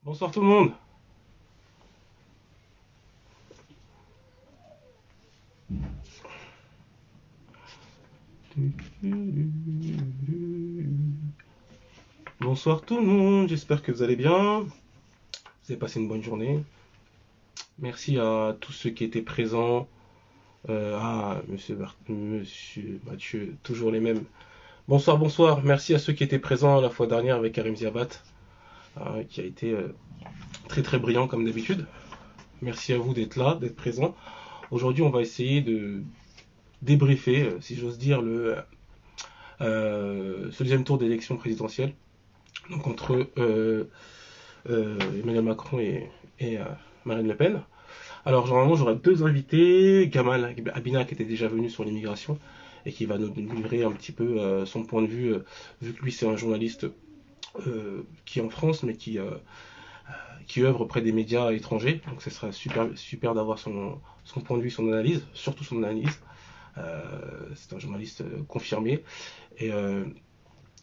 Bonsoir tout le monde. Bonsoir tout le monde, j'espère que vous allez bien. Vous avez passé une bonne journée. Merci à tous ceux qui étaient présents. Monsieur Mathieu, toujours les mêmes. Bonsoir, bonsoir. Merci à ceux qui étaient présents la fois dernière avec Karim Ziabat, qui a été très très brillant comme d'habitude. Merci à vous d'être là, d'être présents. Aujourd'hui, on va essayer de débriefer, si j'ose dire, ce deuxième tour d'élection présidentielle. Donc entre Emmanuel Macron et Marine Le Pen. Alors normalement j'aurai deux invités, Gamal Abina qui était déjà venu sur l'immigration et qui va nous livrer un petit peu son point de vue, vu que lui c'est un journaliste qui est en France mais qui œuvre auprès des médias étrangers. Donc ce sera super d'avoir son point de vue, son analyse, surtout son analyse. C'est un journaliste confirmé. Et, euh,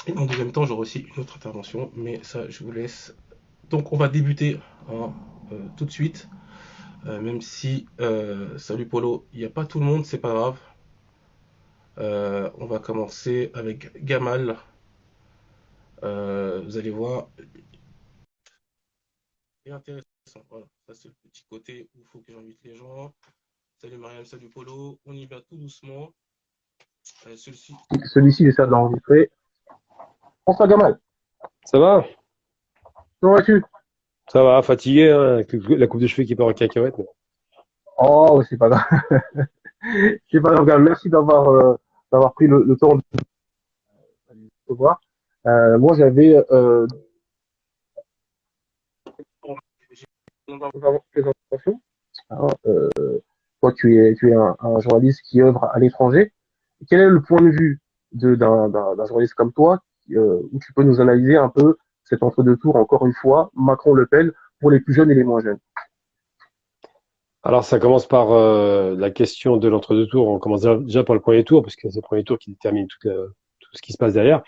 et dans le deuxième temps, j'aurai aussi une autre intervention, mais ça, je vous laisse. Donc, on va débuter tout de suite, même si, salut Polo, il n'y a pas tout le monde, c'est pas grave. On va commencer avec Gamal. Vous allez voir, c'est intéressant. Voilà, ça c'est le petit côté où il faut que j'invite les gens. Salut Mariam, salut Polo. On y va tout doucement. Celui-ci. Celui-ci, j'essaie de l'enregistrer. Bonsoir Gamal, Ça va? comment vas-tu? Ça va, fatigué, hein, avec la coupe de cheveux qui part en cacahuète. Oh, c'est pas grave. C'est pas grave, Gamal. Merci d'avoir pris le temps de te voir. Moi, j'avais une présentation. Hein, toi, tu es un journaliste qui œuvre à l'étranger. Quel est le point de vue d'un journaliste comme toi, où tu peux nous analyser un peu cet entre-deux tours, encore une fois, Macron-Le Pen, pour les plus jeunes et les moins jeunes? Alors, ça commence par la question de l'entre-deux tours. On commence déjà par le premier tour, parce que c'est le premier tour qui détermine tout ce qui se passe derrière.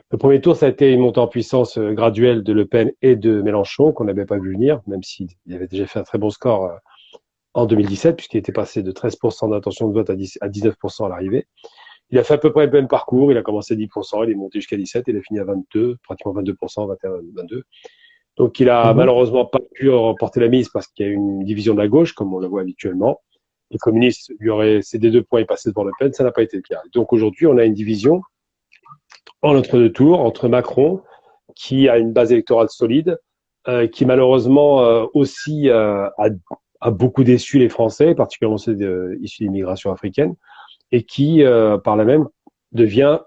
Le premier tour, ça a été une montée en puissance graduelle de Le Pen et de Mélenchon, qu'on n'avait pas vu venir, même s'il avait déjà fait un très bon score en 2017, puisqu'il était passé de 13% d'intention de vote à 19% à l'arrivée. Il a fait à peu près le même parcours. Il a commencé à 10%, il est monté jusqu'à 17%, il a fini à 22, pratiquement 22%, 21, 22. Donc, il a Mhm. malheureusement pas pu remporter la mise parce qu'il y a une division de la gauche, comme on le voit habituellement. Les communistes lui auraient cédé 2 points et passé devant Le Pen, ça n'a pas été le cas. Donc, aujourd'hui, on a une division en entre-deux tours entre Macron, qui a une base électorale solide, qui malheureusement aussi a beaucoup déçu les Français, particulièrement ceux issus d'immigration africaine, et qui, par là même, devient,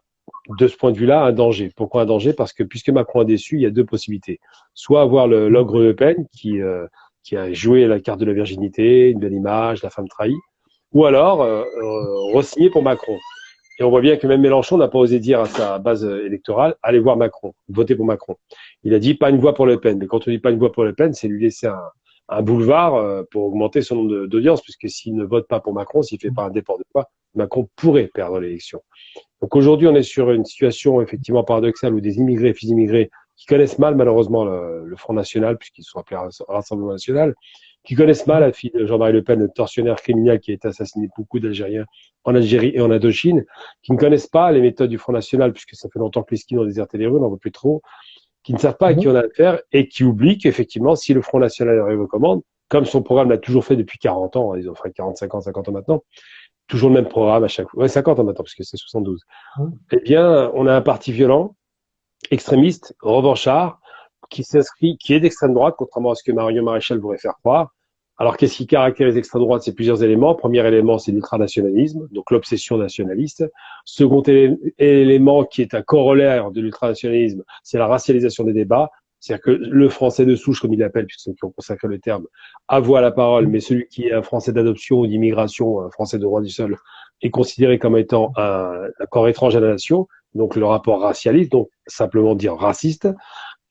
de ce point de vue-là, un danger. Pourquoi un danger? Parce que puisque Macron a déçu, il y a deux possibilités. Soit avoir l'ogre Le Pen, qui a joué la carte de la virginité, une belle image, la femme trahie, ou alors re-signer pour Macron. Et on voit bien que même Mélenchon n'a pas osé dire à sa base électorale, allez voir Macron, votez pour Macron. Il a dit pas une voix pour Le Pen. Mais quand on dit pas une voix pour Le Pen, c'est lui laisser un boulevard pour augmenter son nombre d'audience, puisque s'il ne vote pas pour Macron, s'il fait pas un déport de voix, Macron pourrait perdre l'élection. Donc aujourd'hui, on est sur une situation effectivement paradoxale où des immigrés et fils d'immigrés qui connaissent mal malheureusement le Front National, puisqu'ils sont appelés Rassemblement National, qui connaissent mal la fille de Jean-Marie Le Pen, le tortionnaire criminel qui a été assassiné beaucoup d'Algériens en Algérie et en Indochine, qui ne connaissent pas les méthodes du Front National, puisque ça fait longtemps que les skis ont déserté les rues, on n'en veut plus trop, qui ne savent pas à qui Mhm. on a affaire et qui oublient qu'effectivement, si le Front National arrive aux commandes, comme son programme l'a toujours fait depuis 40 ans, ils ont fait 45 ans, 50 ans maintenant, toujours le même programme à chaque fois. Ouais, 50 ans maintenant, parce que c'est 72. Mhm. Eh bien, on a un parti violent, extrémiste, revanchard, qui s'inscrit, qui est d'extrême droite, contrairement à ce que Marion Maréchal voudrait faire croire. Alors, qu'est-ce qui caractérise l'extrême droite? C'est plusieurs éléments. Premier élément, c'est l'ultranationalisme, donc l'obsession nationaliste. Second élément, qui est un corollaire de l'ultranationalisme, c'est la racialisation des débats. C'est-à-dire que le français de souche, comme il l'appelle, puisque ceux qui ont consacré le terme, a voix à la parole, mais celui qui est un français d'adoption ou d'immigration, un français de droit du sol, est considéré comme étant un corps étranger à la nation, donc le rapport racialiste, donc simplement dire raciste.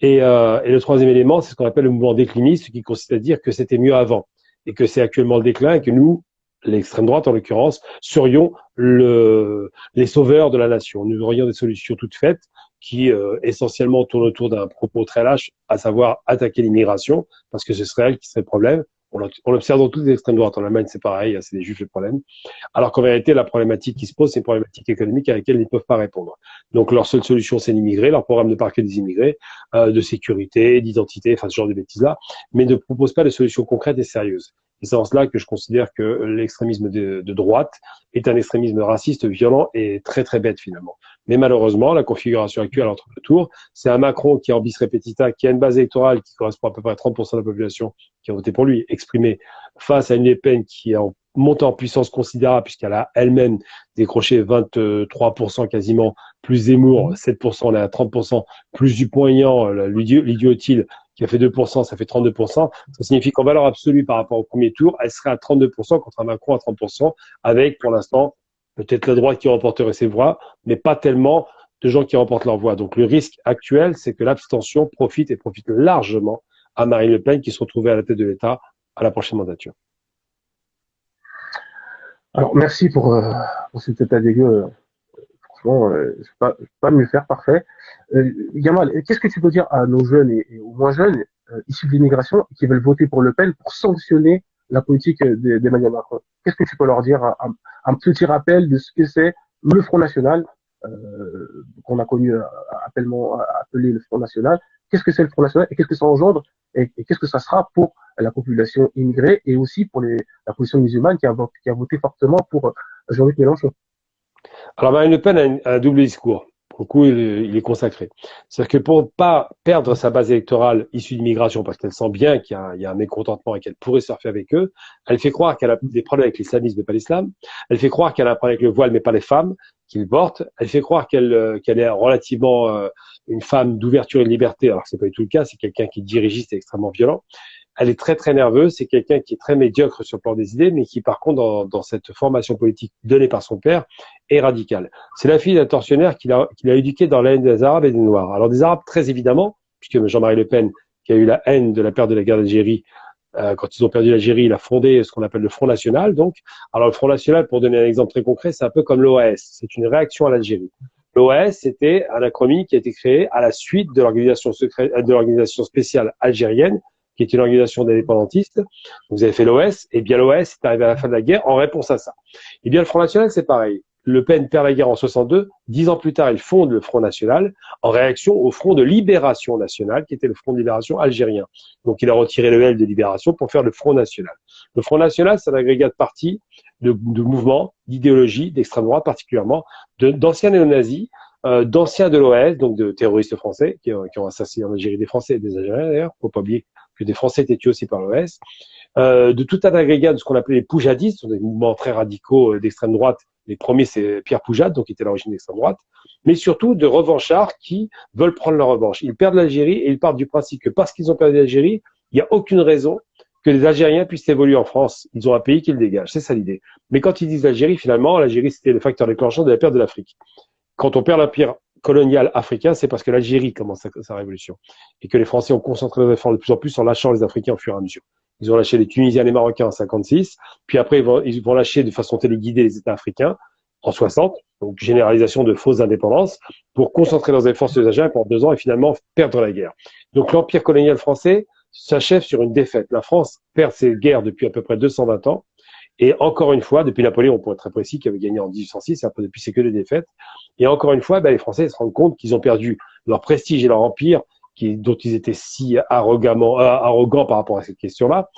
Et le troisième élément, c'est ce qu'on appelle le mouvement décliniste, qui consiste à dire que c'était mieux avant et que c'est actuellement le déclin et que nous, l'extrême droite en l'occurrence, serions les sauveurs de la nation. Nous aurions des solutions toutes faites qui essentiellement tourne autour d'un propos très lâche, à savoir attaquer l'immigration, parce que ce serait elle qui serait le problème. On l'observe dans toutes les extrêmes droites. En Allemagne, c'est pareil, c'est les juifs le problème. Alors qu'en vérité, la problématique qui se pose, c'est une problématique économique à laquelle ils ne peuvent pas répondre. Donc leur seule solution, c'est l'immigrer, leur programme de parquet des immigrés, de sécurité, d'identité, enfin ce genre de bêtises-là, mais ne propose pas de solutions concrètes et sérieuses. Et c'est en cela que je considère que l'extrémisme de droite est un extrémisme raciste, violent et très très bête finalement. Mais malheureusement, la configuration actuelle entre deux tours, c'est un Macron qui est en bis repetita, qui a une base électorale qui correspond à peu près à 30% de la population qui a voté pour lui, exprimé face à une Le Pen qui est en montée en puissance considérable puisqu'elle a elle-même décroché 23% quasiment, plus Zemmour, 7%, on est à 30%, plus Dupont-Aignan, l'idiotil, qui a fait 2%, ça fait 32%. Ça signifie qu'en valeur absolue par rapport au premier tour, elle serait à 32% contre un Macron à 30%, avec pour l'instant peut-être la droite qui remporterait ses voix, mais pas tellement de gens qui remportent leur voix. Donc le risque actuel, c'est que l'abstention profite largement à Marine Le Pen qui se retrouvait à la tête de l'État à la prochaine mandature. Alors, merci pour cet état des lieux. Franchement, je peux pas mieux faire, parfait. Gamal, qu'est-ce que tu peux dire à nos jeunes et aux moins jeunes issus de l'immigration qui veulent voter pour Le Pen pour sanctionner la politique d'Emmanuel Macron? Qu'est-ce que tu peux leur dire, un petit rappel de ce que c'est le Front National, qu'on a connu appelé le Front National? Qu'est-ce que c'est le Front National et qu'est-ce que ça engendre et qu'est-ce que ça sera pour la population immigrée et aussi pour la population musulmane qui a voté fortement pour Jean-Luc Mélenchon? Alors Marine Le Pen a un double discours. Pour le coup, il est consacré. C'est-à-dire que pour ne pas perdre sa base électorale issue d'immigration, parce qu'elle sent bien qu'il y a un mécontentement et qu'elle pourrait surfer avec eux, elle fait croire qu'elle a des problèmes avec l'islamisme mais pas l'islam. Elle fait croire qu'elle a un problème avec le voile mais pas les femmes qu'il porte. Elle fait croire qu'elle est relativement une femme d'ouverture et de liberté, alors que c'est pas du tout le cas. C'est quelqu'un qui est dirigiste et extrêmement violent. Elle est très très nerveuse, c'est quelqu'un qui est très médiocre sur le plan des idées, mais qui par contre dans cette formation politique donnée par son père est radical. C'est la fille d'un tortionnaire qu'il a éduqué dans la haine des Arabes et des Noirs. Alors des Arabes très évidemment, puisque Jean-Marie Le Pen, qui a eu la haine de la perte de la guerre d'Algérie, quand ils ont perdu l'Algérie, il a fondé ce qu'on appelle le Front National. Donc, alors le Front National, pour donner un exemple très concret, c'est un peu comme l'OAS, c'est une réaction à l'Algérie. L'OAS, c'était un acronyme qui a été créé à la suite de l'organisation spéciale algérienne, qui est une organisation d'indépendantistes. Vous avez fait l'OS, et bien l'OS est arrivé à la fin de la guerre en réponse à ça. Et bien le Front National, c'est pareil. Le Pen perd la guerre en 62. 10 ans plus tard, il fonde le Front National en réaction au Front de Libération Nationale, qui était le Front de Libération algérien. Donc il a retiré le L de Libération pour faire le Front National. Le Front National, c'est un agrégat de partis, de mouvements, d'idéologies, d'extrême droite particulièrement, d'anciens néo-nazis, d'anciens de l'OS, donc de terroristes français qui ont assassiné en Algérie des Français et des Algériens d'ailleurs. Faut pas oublier que des Français étaient tués aussi par l'OS, de tout un agrégat de ce qu'on appelait les poujadistes, des mouvements très radicaux d'extrême droite. Les premiers, c'est Pierre Poujade, donc qui était à l'origine d'extrême droite, mais surtout de revanchards qui veulent prendre leur revanche. Ils perdent l'Algérie et ils partent du principe que parce qu'ils ont perdu l'Algérie, il n'y a aucune raison que les Algériens puissent évoluer en France. Ils ont un pays qu'ils dégagent, c'est ça l'idée. Mais quand ils disent l'Algérie, finalement, l'Algérie, c'était le facteur déclenchant de la perte de l'Afrique. Quand on perd l'empire colonial africain, c'est parce que l'Algérie commence sa révolution et que les Français ont concentré leurs efforts de plus en plus en lâchant les Africains au fur et à mesure. Ils ont lâché les Tunisiens et les Marocains en 56, puis après ils vont lâcher de façon téléguidée les États africains en 60, donc généralisation de fausses indépendances, pour concentrer leurs efforts sur les Algériens pendant 2 ans et finalement perdre la guerre. Donc l'empire colonial français s'achève sur une défaite. La France perd ses guerres depuis à peu près 220 ans. Et encore une fois, depuis Napoléon, pour être très précis, qui avait gagné en 1806, et après depuis c'est que des défaites. Et encore une fois, les Français se rendent compte qu'ils ont perdu leur prestige et leur empire, dont ils étaient si arrogants par rapport à cette question-là.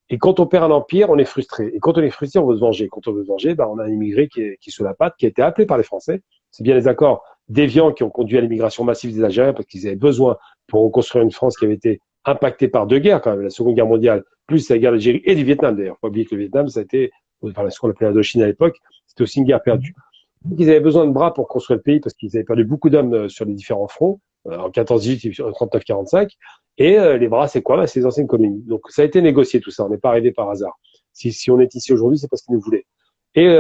Et quand on perd un empire, on est frustré. Et quand on est frustré, on veut se venger. Quand on veut se venger, on a un immigré qui est sous la patte, qui a été appelé par les Français. C'est bien les accords déviants qui ont conduit à l'immigration massive des Algériens parce qu'ils avaient besoin pour reconstruire une France qui avait été impactée par 2 guerres quand même, la Seconde Guerre mondiale, plus la guerre d'Algérie et du Vietnam d'ailleurs. Faut pas oublier que le Vietnam, ça a été, ce qu'on appelait l'Indochine à l'époque, c'était aussi une guerre perdue. Donc, ils avaient besoin de bras pour construire le pays parce qu'ils avaient perdu beaucoup d'hommes sur les différents fronts, en 14-18 et en 39-45. Et les bras, c'est quoi? C'est les anciennes colonies. Donc ça a été négocié tout ça, on n'est pas arrivé par hasard. Si on est ici aujourd'hui, c'est parce qu'ils nous voulaient. Et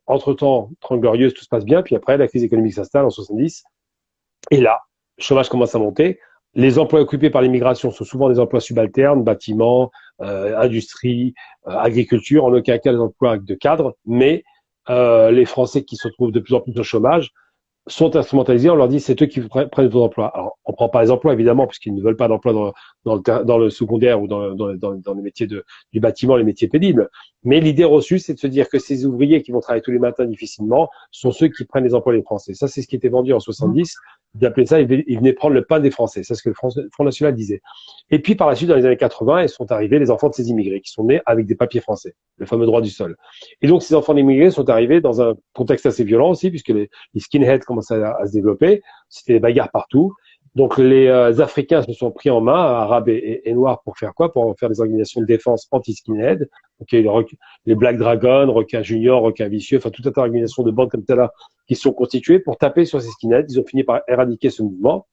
entre-temps, 30 glorieuses, tout se passe bien, puis après, la crise économique s'installe en 70. Et là, le chômage commence à monter. Les emplois occupés par l'immigration sont souvent des emplois subalternes, bâtiments, industrie, agriculture, en aucun cas des emplois de cadre, mais les Français qui se retrouvent de plus en plus au chômage sont instrumentalisés, on leur dit c'est eux qui prennent vos emplois. Alors, on prend pas les emplois évidemment, puisqu'ils ne veulent pas d'emploi dans le secondaire ou dans les métiers du bâtiment, les métiers pénibles. Mais l'idée reçue, c'est de se dire que ces ouvriers qui vont travailler tous les matins difficilement sont ceux qui prennent les emplois des Français. Ça, c'est ce qui était vendu en 70. D'appeler ça, ils venaient prendre le pain des Français. C'est ce que le Front National disait. Et puis, par la suite, dans les années 80, ils sont arrivés les enfants de ces immigrés qui sont nés avec des papiers français, le fameux droit du sol. Et donc, ces enfants d'immigrés sont arrivés dans un contexte assez violent aussi, puisque les skinheads commençaient à se développer. C'était des bagarres partout. Donc, les Africains se sont pris en main, arabes et noirs, pour faire quoi? Pour faire des organisations de défense anti-skinhead. Donc, il y a les Black Dragons, Requins Junior, Requins Vicieux, enfin, tout un tas d'organisations de bandes comme celle-là qui se sont constituées pour taper sur ces skinheads. Ils ont fini par éradiquer ce mouvement.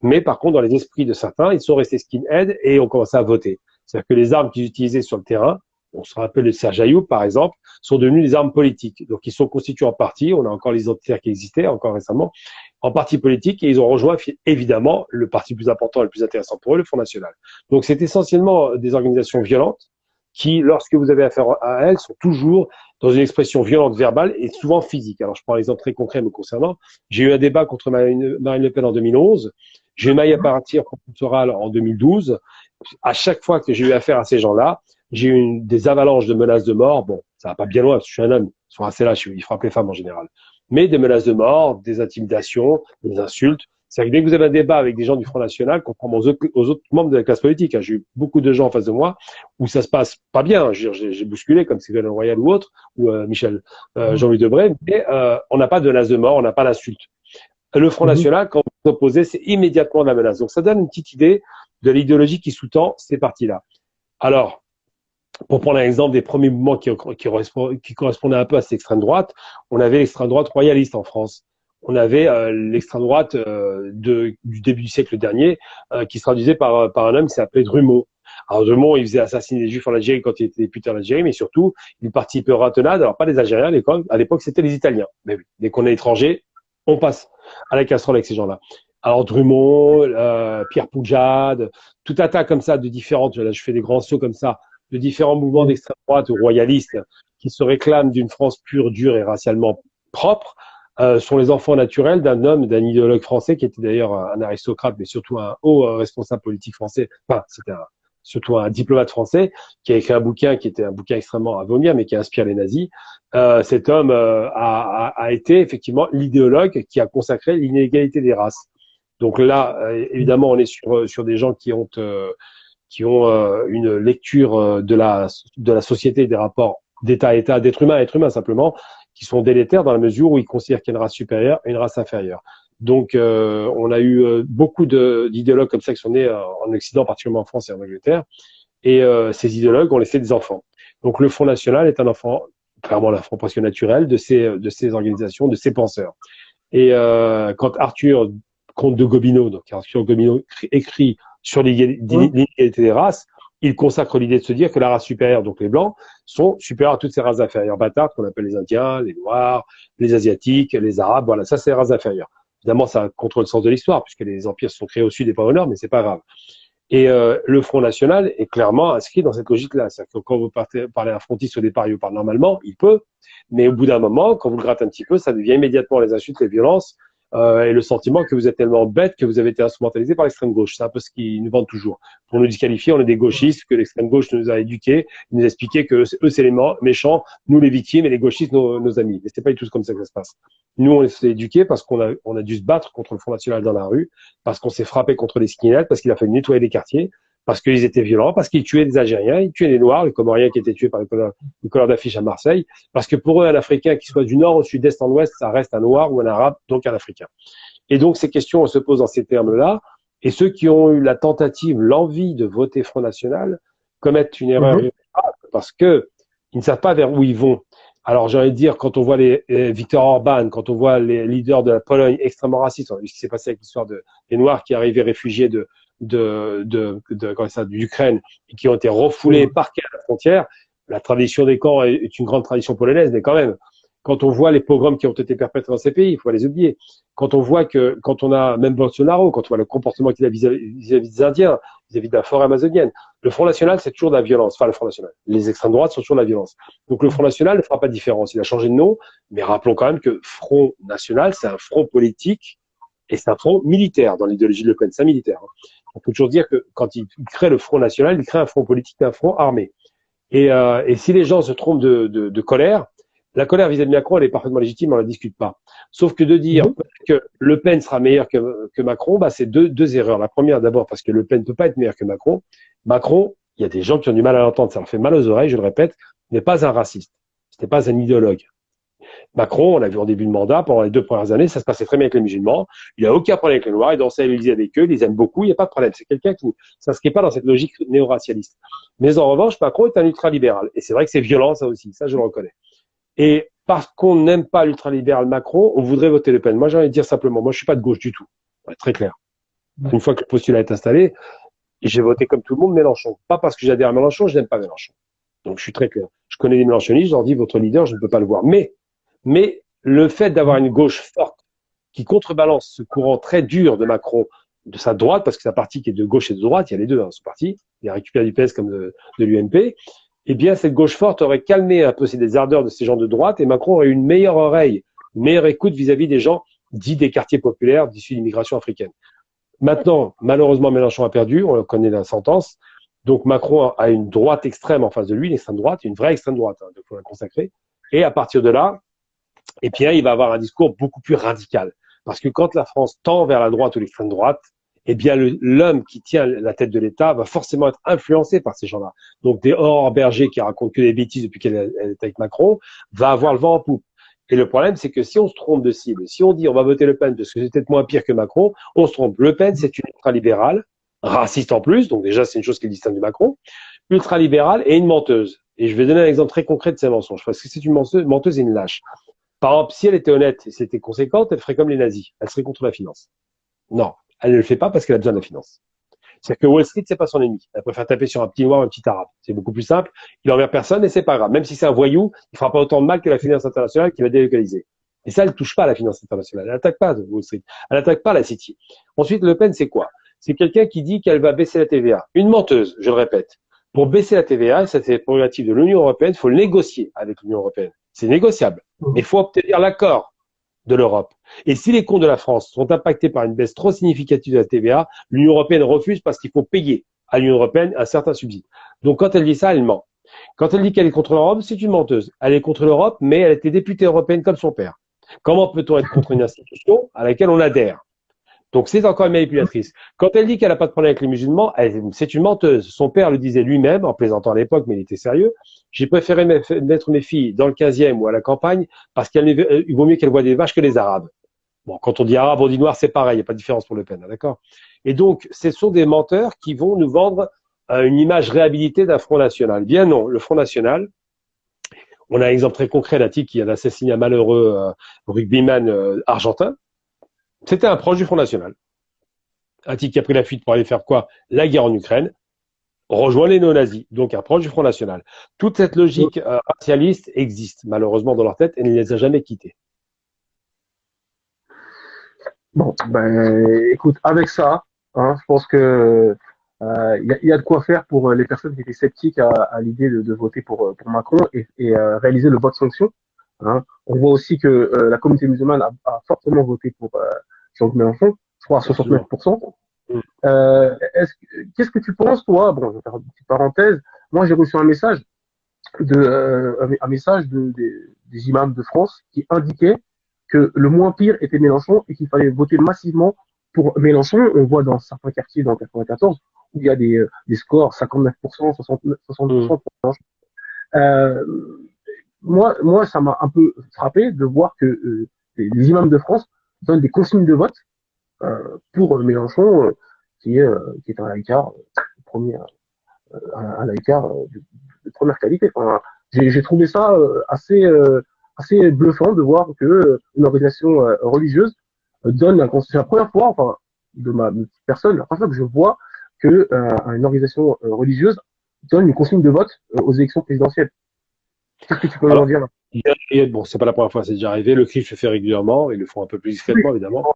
Mais par contre, dans les esprits de certains, ils sont restés skinheads et ont commencé à voter. C'est-à-dire que les armes qu'ils utilisaient sur le terrain, on se rappelle de Serge Ayoub, par exemple, sont devenues des armes politiques. Donc, ils sont constitués en partis. On a encore les identitaires qui existaient, encore récemment, en parti politique, et ils ont rejoint, évidemment, le parti le plus important et le plus intéressant pour eux, le Front National. Donc, c'est essentiellement des organisations violentes qui, lorsque vous avez affaire à elles, sont toujours dans une expression violente verbale et souvent physique. Alors, je prends un exemple très concret me concernant. J'ai eu un débat contre Marine Le Pen en 2011. J'ai eu maille à partir pour Soral en 2012. À chaque fois que j'ai eu affaire à ces gens-là, j'ai eu des avalanches de menaces de mort. Bon, ça va pas bien loin, parce que je suis un homme. Ils sont assez lâches, ils frappent les femmes en général. Mais des menaces de mort, des intimidations, des insultes. C'est-à-dire que dès que vous avez un débat avec des gens du Front National, contrairement aux autres membres de la classe politique, j'ai eu beaucoup de gens en face de moi où ça se passe pas bien. J'ai bousculé comme Ségolène Royal ou autre, ou Jean-Louis Debré, mais on n'a pas de menace de mort, on n'a pas d'insulte. Le Front National, quand vous opposez, c'est immédiatement de la menace. Donc ça donne une petite idée de l'idéologie qui sous-tend ces partis-là. Alors, pour prendre un exemple des premiers mouvements qui correspondaient un peu à cette extrême droite, on avait l'extrême droite royaliste en France. On avait l'extrême droite du début du siècle dernier qui se traduisait par un homme qui s'appelait Drummond. Alors Drummond, il faisait assassiner les Juifs en Algérie quand il était député en Algérie, mais surtout, il participait aux ratonnades. Alors pas les Algériens, à l'époque, c'était les Italiens. Mais oui, dès qu'on est étranger, on passe à la casserole avec ces gens-là. Alors Drummond, Pierre Poujade, tout un tas comme ça de différentes, là je fais des grands sauts comme ça, de différents mouvements d'extrême droite ou royalistes qui se réclament d'une France pure, dure et racialement propre, sont les enfants naturels d'un homme, d'un idéologue français qui était d'ailleurs un aristocrate, mais surtout un haut responsable politique français. Enfin, c'était surtout un diplomate français qui a écrit un bouquin qui était un bouquin extrêmement à vomir, mais qui inspire les nazis. Cet homme a été effectivement l'idéologue qui a consacré l'inégalité des races. Donc là, évidemment, on est sur des gens qui ont une lecture de la société, des rapports d'État à État, d'être humain à être humain simplement, qui sont délétères dans la mesure où ils considèrent qu'il y a une race supérieure et une race inférieure. Donc, on a eu beaucoup d'idéologues comme ça qui sont nés en Occident, particulièrement en France et en Angleterre, et ces idéologues ont laissé des enfants. Donc, le Front National est un enfant, clairement l'enfant presque naturel de ces organisations, de ces penseurs. Et quand Arthur, comte de Gobineau, donc Arthur Gobineau écrit sur l'inégalité des races, il consacre l'idée de se dire que la race supérieure, donc les blancs, sont supérieurs à toutes ces races inférieures bâtardes qu'on appelle les Indiens, les Noirs, les Asiatiques, les Arabes. Voilà, ça c'est les races inférieures. Évidemment, ça contrôle le sens de l'histoire puisque les empires sont créés au sud et pas au nord, mais c'est pas grave. Et le Front National est clairement inscrit dans cette logique-là. C'est-à-dire que quand vous parlez à un frontiste au départ, il vous parle normalement, il peut, mais au bout d'un moment, quand vous le grattez un petit peu, ça devient immédiatement les insultes, les violences, et le sentiment que vous êtes tellement bête que vous avez été instrumentalisé par l'extrême gauche. C'est un peu ce qu'ils nous vendent toujours. Pour nous disqualifier, on est des gauchistes, que l'extrême gauche nous a éduqués, nous a expliqué que eux c'est les méchants, nous les victimes et les gauchistes nos amis. Mais c'est pas du tout comme ça que ça se passe. Nous on s'est éduqués parce qu'on a dû se battre contre le Front National dans la rue, parce qu'on s'est frappé contre les skinheads, parce qu'il a fallu nettoyer les quartiers, parce qu'ils étaient violents, parce qu'ils tuaient des Algériens, ils tuaient les Noirs, les Comoriens qui étaient tués par les couleurs d'affiche à Marseille, parce que pour eux, un Africain qui soit du nord au sud-est en ouest, ça reste un Noir ou un Arabe, donc un Africain. Et donc ces questions, on se pose dans ces termes-là, et ceux qui ont eu la tentative, l'envie de voter Front National, commettent une erreur parce que ils ne savent pas vers où ils vont. Alors j'ai envie de dire, quand on voit Viktor Orban, quand on voit les leaders de la Pologne extrêmement racistes, on a vu ce qui s'est passé avec l'histoire des Noirs qui arrivaient réfugiés d'Ukraine et qui ont été refoulés, parqués à la frontière. La tradition des camps est une grande tradition polonaise, mais quand même, Quand on voit les pogroms qui ont été perpétrés dans ces pays, il faut pas les oublier. Quand on voit que, quand on a même Bolsonaro, quand on voit le comportement qu'il a vis-à-vis des Indiens, vis-à-vis de la forêt amazonienne, le Front National, c'est toujours de la violence. Enfin, le Front National. Les extrêmes droites sont toujours de la violence. Donc, le Front National ne fera pas de différence. Il a changé de nom, mais rappelons quand même que Front National, c'est un front politique et c'est un front militaire dans l'idéologie de Le Pen. C'est un militaire. On peut toujours dire que quand il crée le Front National, il crée un front politique et un front armé. Et si les gens se trompent de colère, la colère vis-à-vis de Macron, elle est parfaitement légitime, on la discute pas. Sauf que de dire que Le Pen sera meilleur que Macron, bah, c'est deux erreurs. La première, d'abord, parce que Le Pen ne peut pas être meilleur que Macron. Macron, il y a des gens qui ont du mal à l'entendre, ça leur fait mal aux oreilles, je le répète, n'est pas un raciste. Ce n'est pas un idéologue. Macron, on l'a vu en début de mandat, pendant les 2 premières années, ça se passait très bien avec les musulmans. Il a aucun problème avec les Noirs, il dansait à l'Élysée avec eux, il les aime beaucoup, il n'y a pas de problème. C'est quelqu'un qui ne s'inscrit pas dans cette logique néo-racialiste. Mais en revanche, Macron est un ultralibéral. Et c'est vrai que c'est violent, ça aussi, ça je le reconnais. Et parce qu'on n'aime pas l'ultralibéral Macron, on voudrait voter Le Pen. Moi, j'ai envie de dire simplement, moi je suis pas de gauche du tout. Ouais, très clair. Une fois que le postulat est installé, j'ai voté comme tout le monde Mélenchon. Pas parce que j'adhère à Mélenchon, je n'aime pas Mélenchon. Donc je suis très clair. Je connais les Mélenchonistes, je leur dis votre leader, je ne peux pas le voir. Mais le fait d'avoir une gauche forte qui contrebalance ce courant très dur de Macron, de sa droite, parce que sa partie qui est de gauche et de droite, il y a les deux, ce parti, il a récupéré du PS comme de l'UMP, eh bien, cette gauche forte aurait calmé un peu ces ardeurs de ces gens de droite et Macron aurait eu une meilleure oreille, une meilleure écoute vis-à-vis des gens dits des quartiers populaires, issus d'immigration africaine. Maintenant, malheureusement, Mélenchon a perdu, on connaît la sentence, donc Macron a une droite extrême en face de lui, une extrême droite, une vraie extrême droite, il faut la consacrer, et à partir de là, et bien, il va avoir un discours beaucoup plus radical. Parce que quand la France tend vers la droite ou l'extrême droite, eh bien, l'homme qui tient la tête de l'État va forcément être influencé par ces gens-là. Donc, des Aurore Berger qui racontent que des bêtises depuis qu'elle est avec Macron, va avoir le vent en poupe. Et le problème, c'est que si on se trompe de cible, si on dit on va voter Le Pen parce que c'est peut-être moins pire que Macron, on se trompe. Le Pen, c'est une ultralibérale, raciste en plus, donc déjà, c'est une chose qui distingue de Macron, ultralibérale et une menteuse. Et je vais donner un exemple très concret de ces mensonges, parce que c'est une menteuse et une lâche. Par exemple, si elle était honnête et c'était conséquente, elle ferait comme les nazis. Elle serait contre la finance. Non, elle ne le fait pas parce qu'elle a besoin de la finance. C'est-à-dire que Wall Street, c'est pas son ennemi. Elle préfère taper sur un petit noir ou un petit arabe. C'est beaucoup plus simple. Il envers personne et c'est pas grave. Même si c'est un voyou, il fera pas autant de mal que la finance internationale qui va délocaliser. Et ça, elle touche pas à la finance internationale. Elle attaque pas Wall Street. Elle attaque pas la City. Ensuite, Le Pen, c'est quoi? C'est quelqu'un qui dit qu'elle va baisser la TVA. Une menteuse, je le répète. Pour baisser la TVA, ça c'est prérogative de l'Union européenne, il faut le négocier avec l'Union européenne. C'est négociable. Mais il faut obtenir l'accord de l'Europe. Et si les comptes de la France sont impactés par une baisse trop significative de la TVA, l'Union européenne refuse parce qu'il faut payer à l'Union européenne un certain subside. Donc quand elle dit ça, elle ment. Quand elle dit qu'elle est contre l'Europe, c'est une menteuse. Elle est contre l'Europe, mais elle était députée européenne comme son père. Comment peut-on être contre une institution à laquelle on adhère? Donc c'est encore une manipulatrice. Quand elle dit qu'elle n'a pas de problème avec les musulmans, c'est une menteuse. Son père le disait lui-même, en plaisantant à l'époque, mais il était sérieux. J'ai préféré mettre mes filles dans le 15e ou à la campagne parce qu'il vaut mieux qu'elles voient des vaches que les Arabes. Bon, quand on dit arabe, on dit noir, c'est pareil, il n'y a pas de différence pour Le Pen, d'accord? Et donc, ce sont des menteurs qui vont nous vendre une image réhabilitée d'un Front National. Bien non, le Front National, on a un exemple très concret d'Atik qui a assassiné un malheureux rugbyman argentin. C'était un proche du Front National. Atik qui a pris la fuite pour aller faire quoi? La guerre en Ukraine, rejoint les néo-nazis, donc un proche du Front National. Toute cette logique racialiste existe, malheureusement, dans leur tête et ne les a jamais quittés. Bon, ben, écoute, avec ça, hein, je pense que y a de quoi faire pour les personnes qui étaient sceptiques à l'idée de voter pour Macron et réaliser le vote sanction. Hein. On voit aussi que la communauté musulmane a fortement voté pour Jean-Luc Mélenchon, je crois à 69%. Qu'est-ce que tu penses, toi? Bon, je vais faire une petite parenthèse. Moi, j'ai reçu un message des imams de France qui indiquait que le moins pire était Mélenchon et qu'il fallait voter massivement pour Mélenchon. On voit dans certains quartiers, dans le 94, où il y a des scores 59%, 60% pour Mélenchon. Moi, ça m'a un peu frappé de voir que les imams de France donnent des consignes de vote pour Mélenchon, qui est un laïcard premier, un laïcard de première qualité. Enfin, j'ai trouvé ça assez bluffant de voir que une organisation religieuse donne un conseil. C'est la première fois, enfin, de ma petite personne, la première fois que je vois que une organisation religieuse donne une consigne de vote aux élections présidentielles. Qu'est-ce que tu peux en dire là? Bon, c'est pas la première fois, c'est déjà arrivé. Le CRIF le fait régulièrement. Ils le font un peu plus discrètement, évidemment.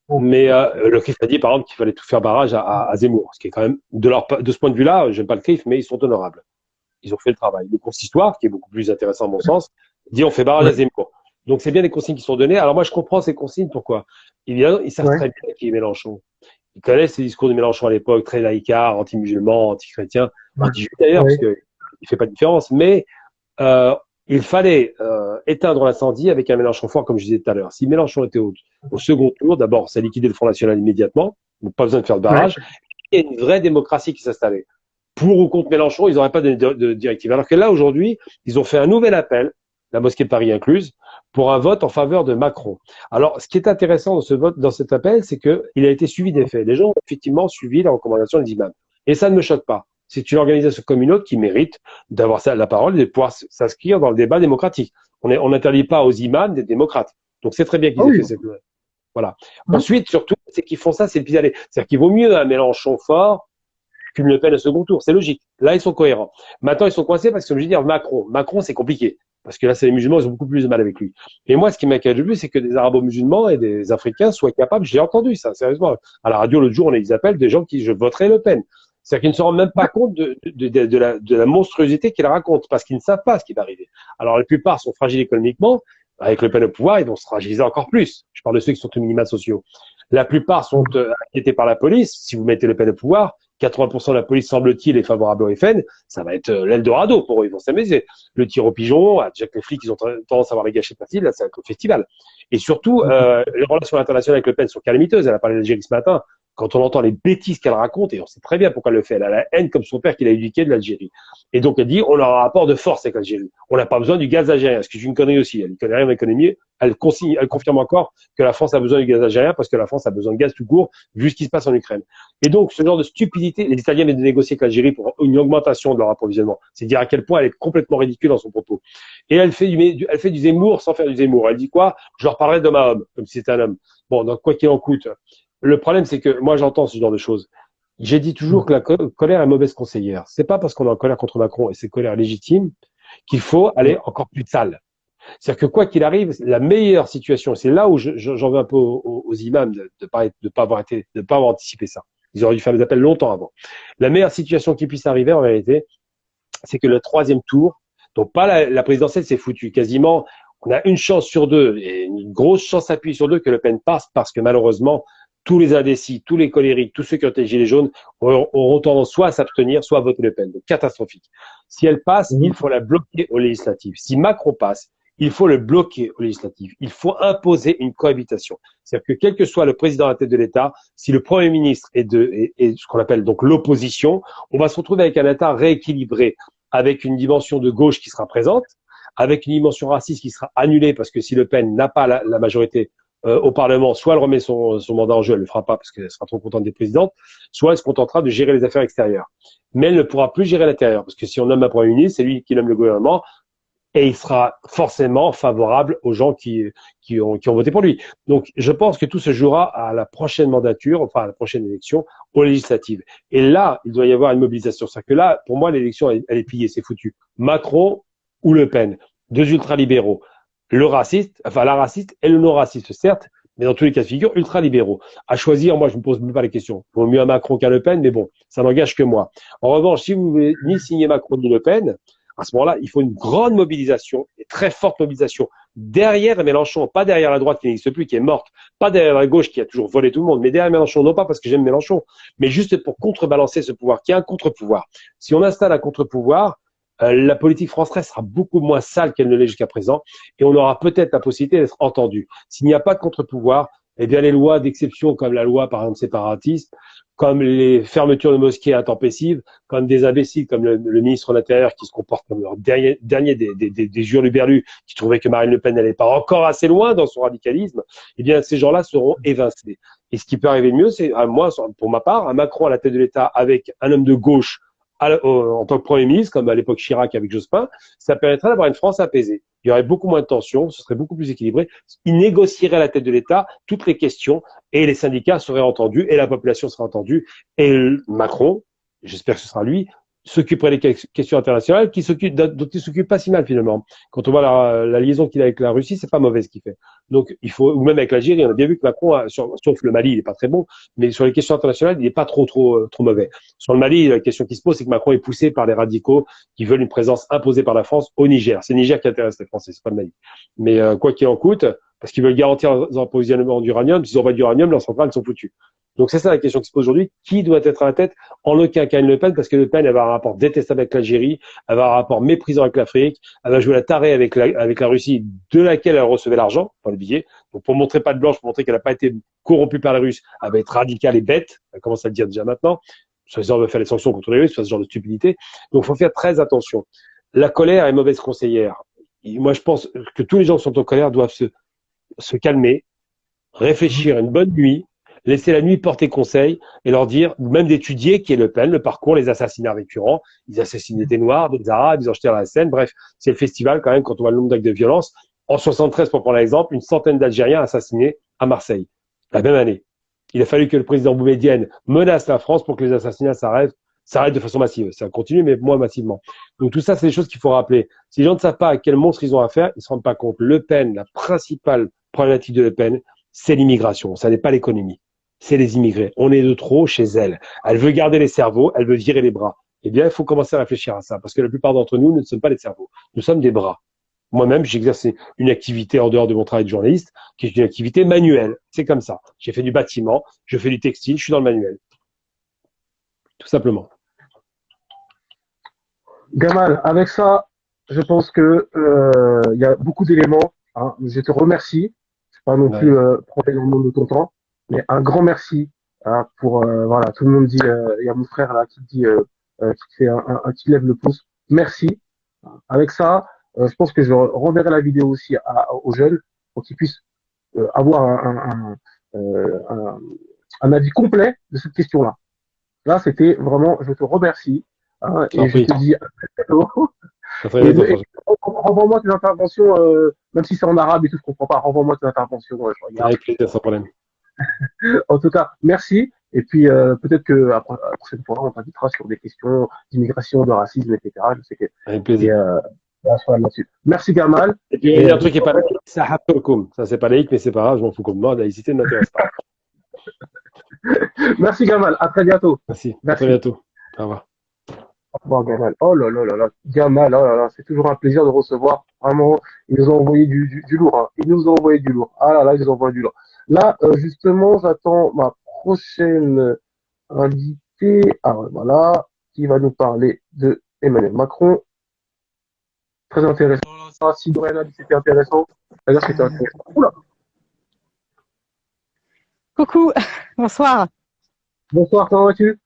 Mais le CRIF a dit, par exemple, qu'il fallait tout faire barrage à Zemmour. Ce qui est quand même, de ce point de vue-là, j'aime pas le CRIF, mais ils sont honorables. Ils ont fait le travail. Le consistoire, qui est beaucoup plus intéressant à mon sens, dit on fait barrage à Ouais. Zemmour. Donc c'est bien des consignes qui sont données. Alors moi, je comprends ces consignes. Pourquoi? Ils savent Ouais. très bien qui est Mélenchon. Ils connaissent les discours de Mélenchon à l'époque, très laïcard, anti-musulman, anti-chrétien, Ouais. anti-juif d'ailleurs, parce Ouais. que il fait pas de différence. Mais il fallait éteindre l'incendie avec un Mélenchon fort, comme je disais tout à l'heure. Si Mélenchon était au second tour, d'abord, ça liquidait le Front National immédiatement, donc pas besoin de faire de Ouais. barrage, et une vraie démocratie qui s'installait. Pour ou contre Mélenchon, ils n'auraient pas de directive. Alors que là, aujourd'hui, ils ont fait un nouvel appel, la mosquée de Paris incluse, pour un vote en faveur de Macron. Alors, ce qui est intéressant dans ce vote, dans cet appel, c'est qu'il a été suivi des faits. Les gens ont effectivement suivi la recommandation des imams. Et ça ne me choque pas. C'est une organisation comme une autre qui mérite d'avoir la parole et de pouvoir s'inscrire dans le débat démocratique. On n'interdit pas aux imams d'être démocrates. Donc, c'est très bien Ah qu'ils aient oui. fait cette, voilà. Ouais. Ensuite, surtout, c'est qu'ils font ça, c'est le pis-aller. C'est-à-dire qu'il vaut mieux un Mélenchon fort qu'une Le Pen au second tour. C'est logique. Là, ils sont cohérents. Maintenant, ils sont coincés parce que, je veux dire, Macron. Macron, c'est compliqué. Parce que là, c'est les musulmans, ils ont beaucoup plus de mal avec lui. Et moi, ce qui m'inquiète le plus, c'est que des arabo-musulmans et des africains soient capables, j'ai entendu ça, sérieusement. À la radio, l'autre jour, on a des appels de gens qui, je voterai Le Pen. C'est-à-dire qu'ils ne se rendent même pas compte de la monstruosité qu'ils racontent, parce qu'ils ne savent pas ce qui va arriver. Alors, la plupart sont fragiles économiquement. Avec Le Pen au pouvoir, ils vont se fragiliser encore plus. Je parle de ceux qui sont aux minima sociaux. La plupart sont inquiétés par la police. Si vous mettez Le Pen au pouvoir, 80% de la police, semble-t-il, est favorable au FN. Ça va être l'Eldorado pour eux. Ils vont s'amuser. Le tir au pigeon, déjà que les flics, ils ont tendance à avoir les gâchets faciles, là, ça va être le festival. Et surtout, les relations internationales avec Le Pen sont calamiteuses. Elle a parlé d'Algérie ce matin. Quand on entend les bêtises qu'elle raconte, et on sait très bien pourquoi elle le fait, elle a la haine comme son père qui l'a éduqué de l'Algérie. Et donc elle dit, on a un rapport de force avec l'Algérie. On n'a pas besoin du gaz algérien, ce qui est une connerie aussi. Elle ne connaît rien en économie. Elle confirme encore que la France a besoin du gaz algérien parce que la France a besoin de gaz tout court, vu ce qui se passe en Ukraine. Et donc, ce genre de stupidité, les Italiens viennent de négocier avec l'Algérie pour une augmentation de leur approvisionnement. C'est dire à quel point elle est complètement ridicule dans son propos. Et elle fait du Zemmour sans faire du Zemmour. Elle dit quoi? Je leur parlerai d'homme à homme, comme si c'était un homme. Bon, donc quoi qu'il en coûte. Le problème, c'est que moi, j'entends ce genre de choses. J'ai dit toujours que la colère est mauvaise conseillère. C'est pas parce qu'on est en colère contre Macron et c'est colère légitime qu'il faut aller encore plus sale. C'est-à-dire que quoi qu'il arrive, la meilleure situation, c'est là où j'en veux un peu aux imams de pas avoir anticipé ça. Ils auraient dû faire des appels longtemps avant. La meilleure situation qui puisse arriver, en réalité, c'est que le troisième tour, donc pas la présidentielle, c'est foutu. Quasiment, on a une chance sur deux, et une grosse chance appuyée sur deux que Le Pen passe, parce que malheureusement, tous les indécis, tous les colériques, tous ceux qui ont été gilets jaunes auront tendance soit à s'abstenir, soit à voter Le Pen. Donc catastrophique. Si elle passe, il faut la bloquer aux législatives. Si Macron passe, il faut le bloquer aux législatives. Il faut imposer une cohabitation. C'est-à-dire que quel que soit le président à la tête de l'État, si le Premier ministre est ce qu'on appelle donc l'opposition, on va se retrouver avec un État rééquilibré, avec une dimension de gauche qui sera présente, avec une dimension raciste qui sera annulée parce que si Le Pen n'a pas la majorité au Parlement, soit elle remet son mandat en jeu, elle le fera pas parce qu'elle sera trop contente d'être présidente, soit elle se contentera de gérer les affaires extérieures. Mais elle ne pourra plus gérer l'intérieur parce que si on nomme un Premier ministre, c'est lui qui nomme le gouvernement et il sera forcément favorable aux gens qui ont voté pour lui. Donc, je pense que tout se jouera à la prochaine mandature, enfin à la prochaine élection, aux législatives. Et là, il doit y avoir une mobilisation. C'est-à-dire que là, pour moi, l'élection, elle est pliée, c'est foutu. Macron ou Le Pen, deux ultralibéraux. Le raciste, enfin la raciste et le non-raciste, certes, mais dans tous les cas de figure, ultralibéraux. À choisir, moi, je me pose même pas la question. Il vaut mieux un Macron qu'un Le Pen, mais bon, ça n'engage que moi. En revanche, si vous voulez ni signer Macron ni Le Pen, à ce moment-là, il faut une grande mobilisation, une très forte mobilisation derrière Mélenchon, pas derrière la droite qui n'existe plus, qui est morte, pas derrière la gauche qui a toujours volé tout le monde, mais derrière Mélenchon, non pas parce que j'aime Mélenchon, mais juste pour contrebalancer ce pouvoir, qui est un contre-pouvoir. Si on installe un contre-pouvoir, la politique française sera beaucoup moins sale qu'elle ne l'est jusqu'à présent, et on aura peut-être la possibilité d'être entendu. S'il n'y a pas de contre-pouvoir, eh bien les lois d'exception, comme la loi par exemple séparatiste, comme les fermetures de mosquées intempestives, comme des imbéciles comme le ministre de l'Intérieur qui se comporte comme leur dernier des hurluberlus qui trouvaient que Marine Le Pen n'allait pas encore assez loin dans son radicalisme, eh bien ces gens-là seront évincés. Et ce qui peut arriver de mieux, c'est à moi, pour ma part, un Macron à la tête de l'État avec un homme de gauche en tant que Premier ministre, comme à l'époque Chirac avec Jospin, ça permettrait d'avoir une France apaisée. Il y aurait beaucoup moins de tensions, ce serait beaucoup plus équilibré. Il négocierait à la tête de l'État toutes les questions et les syndicats seraient entendus et la population serait entendue. Et Macron, j'espère que ce sera lui, s'occuperait des questions internationales, dont il s'occupe pas si mal finalement. Quand on voit la liaison qu'il a avec la Russie, c'est pas mauvais ce qu'il fait. Donc il faut, ou même avec l'Algérie, on a bien vu que Macron, sauf le Mali, il est pas très bon, mais sur les questions internationales, il est pas trop mauvais. Sur le Mali, la question qui se pose, c'est que Macron est poussé par les radicaux qui veulent une présence imposée par la France au Niger. C'est le Niger qui intéresse les Français, c'est pas le Mali. Mais quoi qu'il en coûte, parce qu'ils veulent garantir leurs approvisionnements d'uranium, s'ils ont pas d'uranium, leurs centrales sont foutues. Donc c'est ça la question qui se pose aujourd'hui. Qui doit être à la tête? En aucun cas Le Pen, parce que Le Pen, elle va avoir un rapport détestable avec l'Algérie, elle va avoir un rapport méprisant avec l'Afrique, elle va jouer la tarée avec la Russie, de laquelle elle recevait l'argent, dans les billets. Donc pour montrer pas de blanche, pour montrer qu'elle n'a pas été corrompue par les Russes, elle va être radicale et bête. Elle commence à le dire déjà maintenant. Soit on veut faire les sanctions contre les Russes, soit ce genre de stupidité. Donc il faut faire très attention. La colère est mauvaise conseillère. Et moi, je pense que tous les gens qui sont en colère doivent se calmer, réfléchir une bonne nuit, laisser la nuit porter conseil et leur dire, ou même d'étudier qui est Le Pen, le parcours, les assassinats récurrents. Ils assassinaient des Noirs, des Arabes, ils ont jeté à la Seine. Bref, c'est le festival quand même quand on voit le nombre d'actes de violence. En 73, pour prendre l'exemple, une centaine d'Algériens assassinés à Marseille, la même année. Il a fallu que le président Boumedienne menace la France pour que les assassinats s'arrêtent de façon massive. Ça continue, mais moins massivement. Donc tout ça, c'est des choses qu'il faut rappeler. Si les gens ne savent pas à quel monstre ils ont affaire, ils ne se rendent pas compte. Le Pen, la principale problématique de Le Pen, c'est l'immigration. Ça n'est pas l'économie. C'est les immigrés. On est de trop chez elle. Elle veut garder les cerveaux, elle veut virer les bras. Eh bien, il faut commencer à réfléchir à ça, parce que la plupart d'entre nous ne sommes pas des cerveaux. Nous sommes des bras. Moi-même, j'exerce une activité en dehors de mon travail de journaliste, qui est une activité manuelle. C'est comme ça. J'ai fait du bâtiment, je fais du textile, je suis dans le manuel. Tout simplement. Gamal, avec ça, je pense que il y a beaucoup d'éléments. Hein. Je te remercie. Je ne vais pas non plus prendre énormément de ton temps, mais un grand merci pour voilà. Tout le monde dit. Il y a mon frère là qui dit qui fait qui lève le pouce. Merci. Avec ça, je pense que je renverrai la vidéo aussi aux jeunes pour qu'ils puissent avoir un avis complet de cette question-là. Là, c'était vraiment. Je te remercie. Hein, et je te dis à très bientôt. Renvoie-moi tes interventions, même si c'est en arabe et tout, je comprends pas. Renvoie-moi tes interventions. Je regarde. Avec plaisir, sans problème. En tout cas, merci. Et puis peut-être que la prochaine fois, on t'invitera sur des questions d'immigration, de racisme, etc. Je sais que. Avec plaisir. Là-dessus. Merci Gamal. Et puis il y a un truc qui est pas laïque, c'est Haftorkoum. Ça c'est pas laïque, mais c'est pas grave, je m'en fous complètement. La laïcité ne m'intéresse pas. Merci Gamal. À très bientôt. Merci. À très bientôt. Au revoir. Au revoir Gamal. Oh là là là là. Gamal, oh là là, c'est toujours un plaisir de recevoir. Vraiment, ils nous ont envoyé du lourd. Hein. Ils nous ont envoyé du lourd. Ah là là, ils nous ont envoyé du lourd. Là, justement, j'attends ma prochaine invitée. Ah ouais, voilà, qui va nous parler de Emmanuel Macron. Très intéressant. Ah, si Dorian a dit que c'était intéressant, c'est-à-dire que c'était intéressant. Oula. Coucou, bonsoir. Bonsoir, comment vas-tu?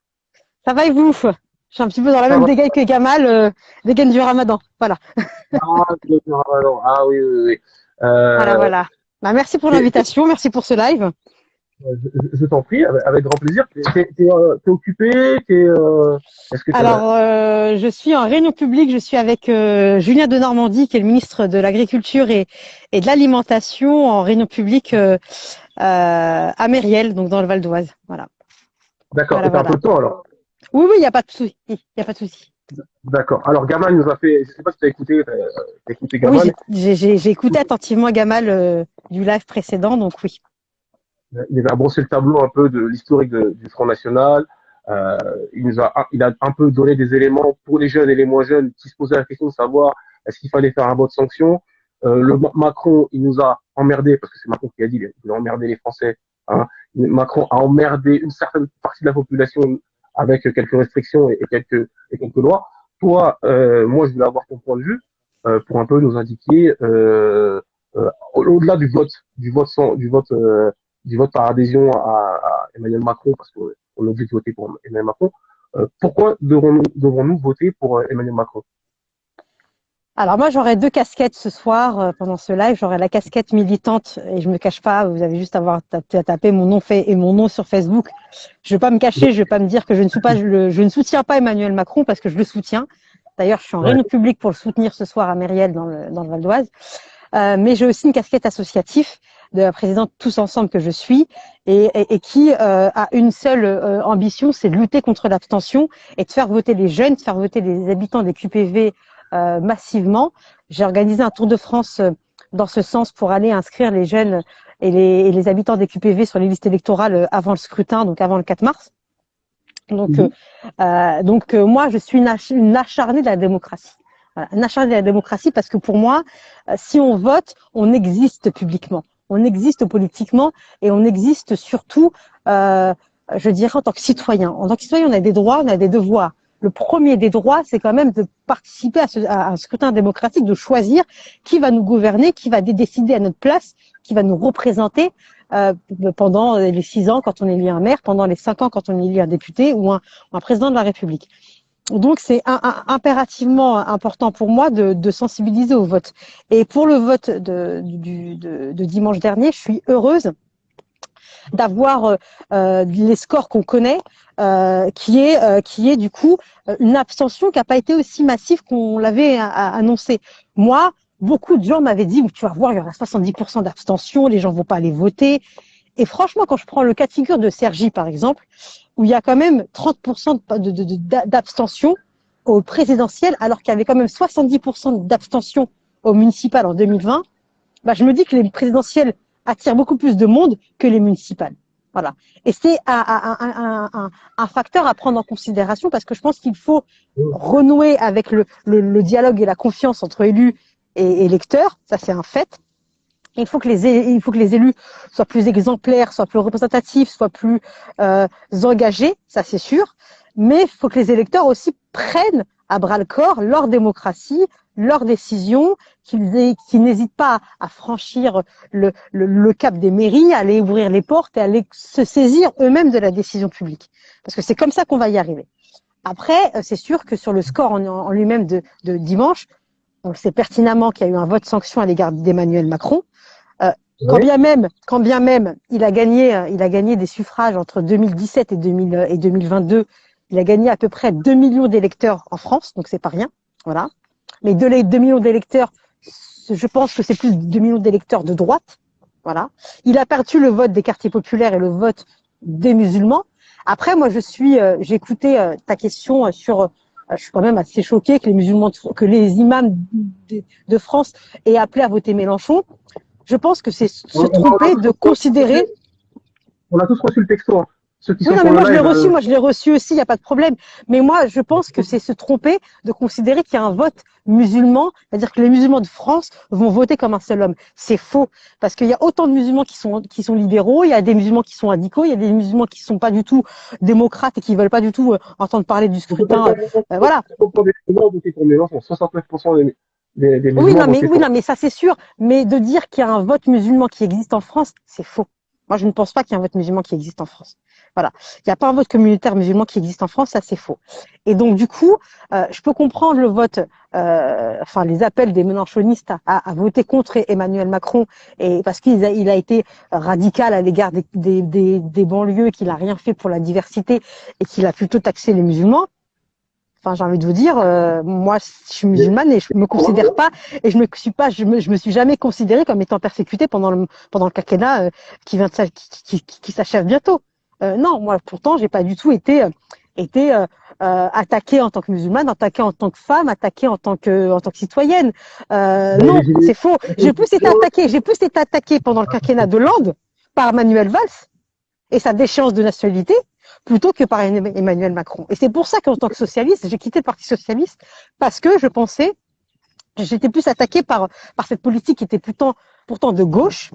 Ça va et vous? Je suis un petit peu dans la même dégaine que Gamal, dégaine du Ramadan. Voilà. Du Ramadan. Ah oui, oui, oui. Voilà. Bah, merci pour l'invitation, merci pour ce live. Je t'en prie, avec grand plaisir. T'es occupé? Alors, je suis en réunion publique, je suis avec Julien Denormandie, qui est le ministre de l'Agriculture et de l'Alimentation, en réunion publique à Mériel, donc dans le Val d'Oise. Voilà. D'accord, t'as un peu de temps alors? Oui, il n'y a pas de souci. D'accord. Alors, Gamal nous a fait, je sais pas si t'as écouté Gamal. Oui, j'ai écouté attentivement Gamal du live précédent, donc oui. Il a brossé le tableau un peu de l'historique du Front National. Il a un peu donné des éléments pour les jeunes et les moins jeunes qui se posaient la question de savoir est-ce qu'il fallait faire un vote sanction. Macron, il nous a emmerdé parce que c'est Macron qui a dit il a emmerdé les Français. Hein. Macron a emmerdé une certaine partie de la population avec quelques restrictions et quelques lois. Toi, moi, je voulais avoir ton point de vue pour un peu nous indiquer au-delà du vote par adhésion à Emmanuel Macron, parce qu'on est obligé de voter pour Emmanuel Macron. Pourquoi devrons-nous voter pour Emmanuel Macron? Alors moi, j'aurai deux casquettes ce soir pendant ce live. J'aurai la casquette militante et je me cache pas. Vous avez juste à taper mon nom et mon nom sur Facebook. Je vais pas me cacher, je vais pas me dire que je ne soutiens pas Emmanuel Macron parce que je le soutiens. D'ailleurs, je suis en réunion publique pour le soutenir ce soir à Mériel dans le Val d'Oise. Mais j'ai aussi une casquette associative. de la présidente Tous Ensemble que je suis et qui a une seule ambition, c'est de lutter contre l'abstention et de faire voter les jeunes, de faire voter les habitants des QPV massivement. J'ai organisé un tour de France dans ce sens pour aller inscrire les jeunes et les habitants des QPV sur les listes électorales avant le scrutin, donc avant le 4 mars. Donc, moi, je suis une acharnée de la démocratie. Voilà, une acharnée de la démocratie parce que pour moi, si on vote, on existe publiquement, on existe politiquement et on existe surtout, je dirais, en tant que citoyen. En tant que citoyen, on a des droits, on a des devoirs. Le premier des droits, c'est quand même de participer à un scrutin démocratique, de choisir qui va nous gouverner, qui va décider à notre place, qui va nous représenter pendant les 6 ans quand on élit un maire, pendant les 5 ans quand on élit un député ou un président de la République. Donc c'est impérativement important pour moi de sensibiliser au vote. Et pour le vote de dimanche dernier, je suis heureuse d'avoir les scores qu'on connaît, qui est du coup une abstention qui n'a pas été aussi massive qu'on l'avait annoncé. Moi, beaucoup de gens m'avaient dit, tu vas voir, il y aura 70% d'abstention, les gens vont pas aller voter. Et franchement, quand je prends le cas de figure de Cergy, par exemple, où il y a quand même 30% d'abstention au présidentiel, alors qu'il y avait quand même 70% d'abstention au municipal en 2020, bah, je me dis que les présidentielles attirent beaucoup plus de monde que les municipales. Voilà. Et c'est un facteur à prendre en considération parce que je pense qu'il faut renouer avec le dialogue et la confiance entre élus et électeurs. Ça, c'est un fait. Il faut que les élus soient plus exemplaires, soient plus représentatifs, soient plus engagés, ça c'est sûr. Mais il faut que les électeurs aussi prennent à bras le corps leur démocratie, leurs décisions, qu'ils n'hésitent pas à franchir le cap des mairies, à aller ouvrir les portes et à aller se saisir eux-mêmes de la décision publique. Parce que c'est comme ça qu'on va y arriver. Après, c'est sûr que sur le score en lui-même de dimanche, on sait pertinemment qu'il y a eu un vote sanction à l'égard d'Emmanuel Macron. Quand bien même, il a gagné des suffrages entre 2017 et 2022. Il a gagné à peu près 2 millions d'électeurs en France, donc c'est pas rien. Voilà. Mais de les 2 millions d'électeurs, je pense que c'est plus de 2 millions d'électeurs de droite. Voilà. Il a perdu le vote des quartiers populaires et le vote des musulmans. Après, moi, j'ai écouté ta question sur. Je suis quand même assez choquée que les imams de France aient appelé à voter Mélenchon. Je pense que c'est se tromper de considérer. On a tous reçu le texto. Hein. Ceux qui Oui, sont non, sur mais moi le live, je l'ai reçu aussi, il n'y a pas de problème. Mais moi, je pense que c'est se tromper de considérer qu'il y a un vote musulman, c'est-à-dire que les musulmans de France vont voter comme un seul homme. C'est faux, parce qu'il y a autant de musulmans qui sont libéraux, il y a des musulmans qui sont radicaux, il y a des musulmans qui sont pas du tout démocrates et qui veulent pas du tout entendre parler du scrutin. Voilà. 69% des musulmans. Oui, non, mais ça c'est sûr. Mais de dire qu'il y a un vote musulman qui existe en France, c'est faux. Moi, je ne pense pas qu'il y a un vote musulman qui existe en France. Voilà. Il n'y a pas un vote communautaire musulman qui existe en France, ça c'est faux. Et donc, du coup, je peux comprendre le vote, les appels des mélenchonistes à voter contre Emmanuel Macron, et parce qu'il a été radical à l'égard des banlieues, qu'il n'a rien fait pour la diversité et qu'il a plutôt taxé les musulmans. Enfin, j'ai envie de vous dire, moi, je suis musulmane et je me considère pas, et je me suis jamais considérée comme étant persécutée pendant le quinquennat qui s'achève bientôt. Non, moi, pourtant, j'ai pas du tout été attaquée en tant que musulmane, attaquée en tant que femme, attaquée en tant que citoyenne. Non, c'est faux. J'ai plus été attaquée pendant le quinquennat de Hollande par Manuel Valls et sa déchéance de nationalité, plutôt que par Emmanuel Macron. Et c'est pour ça qu'en tant que socialiste, j'ai quitté le Parti socialiste, parce que j'étais plus attaquée par cette politique qui était pourtant de gauche,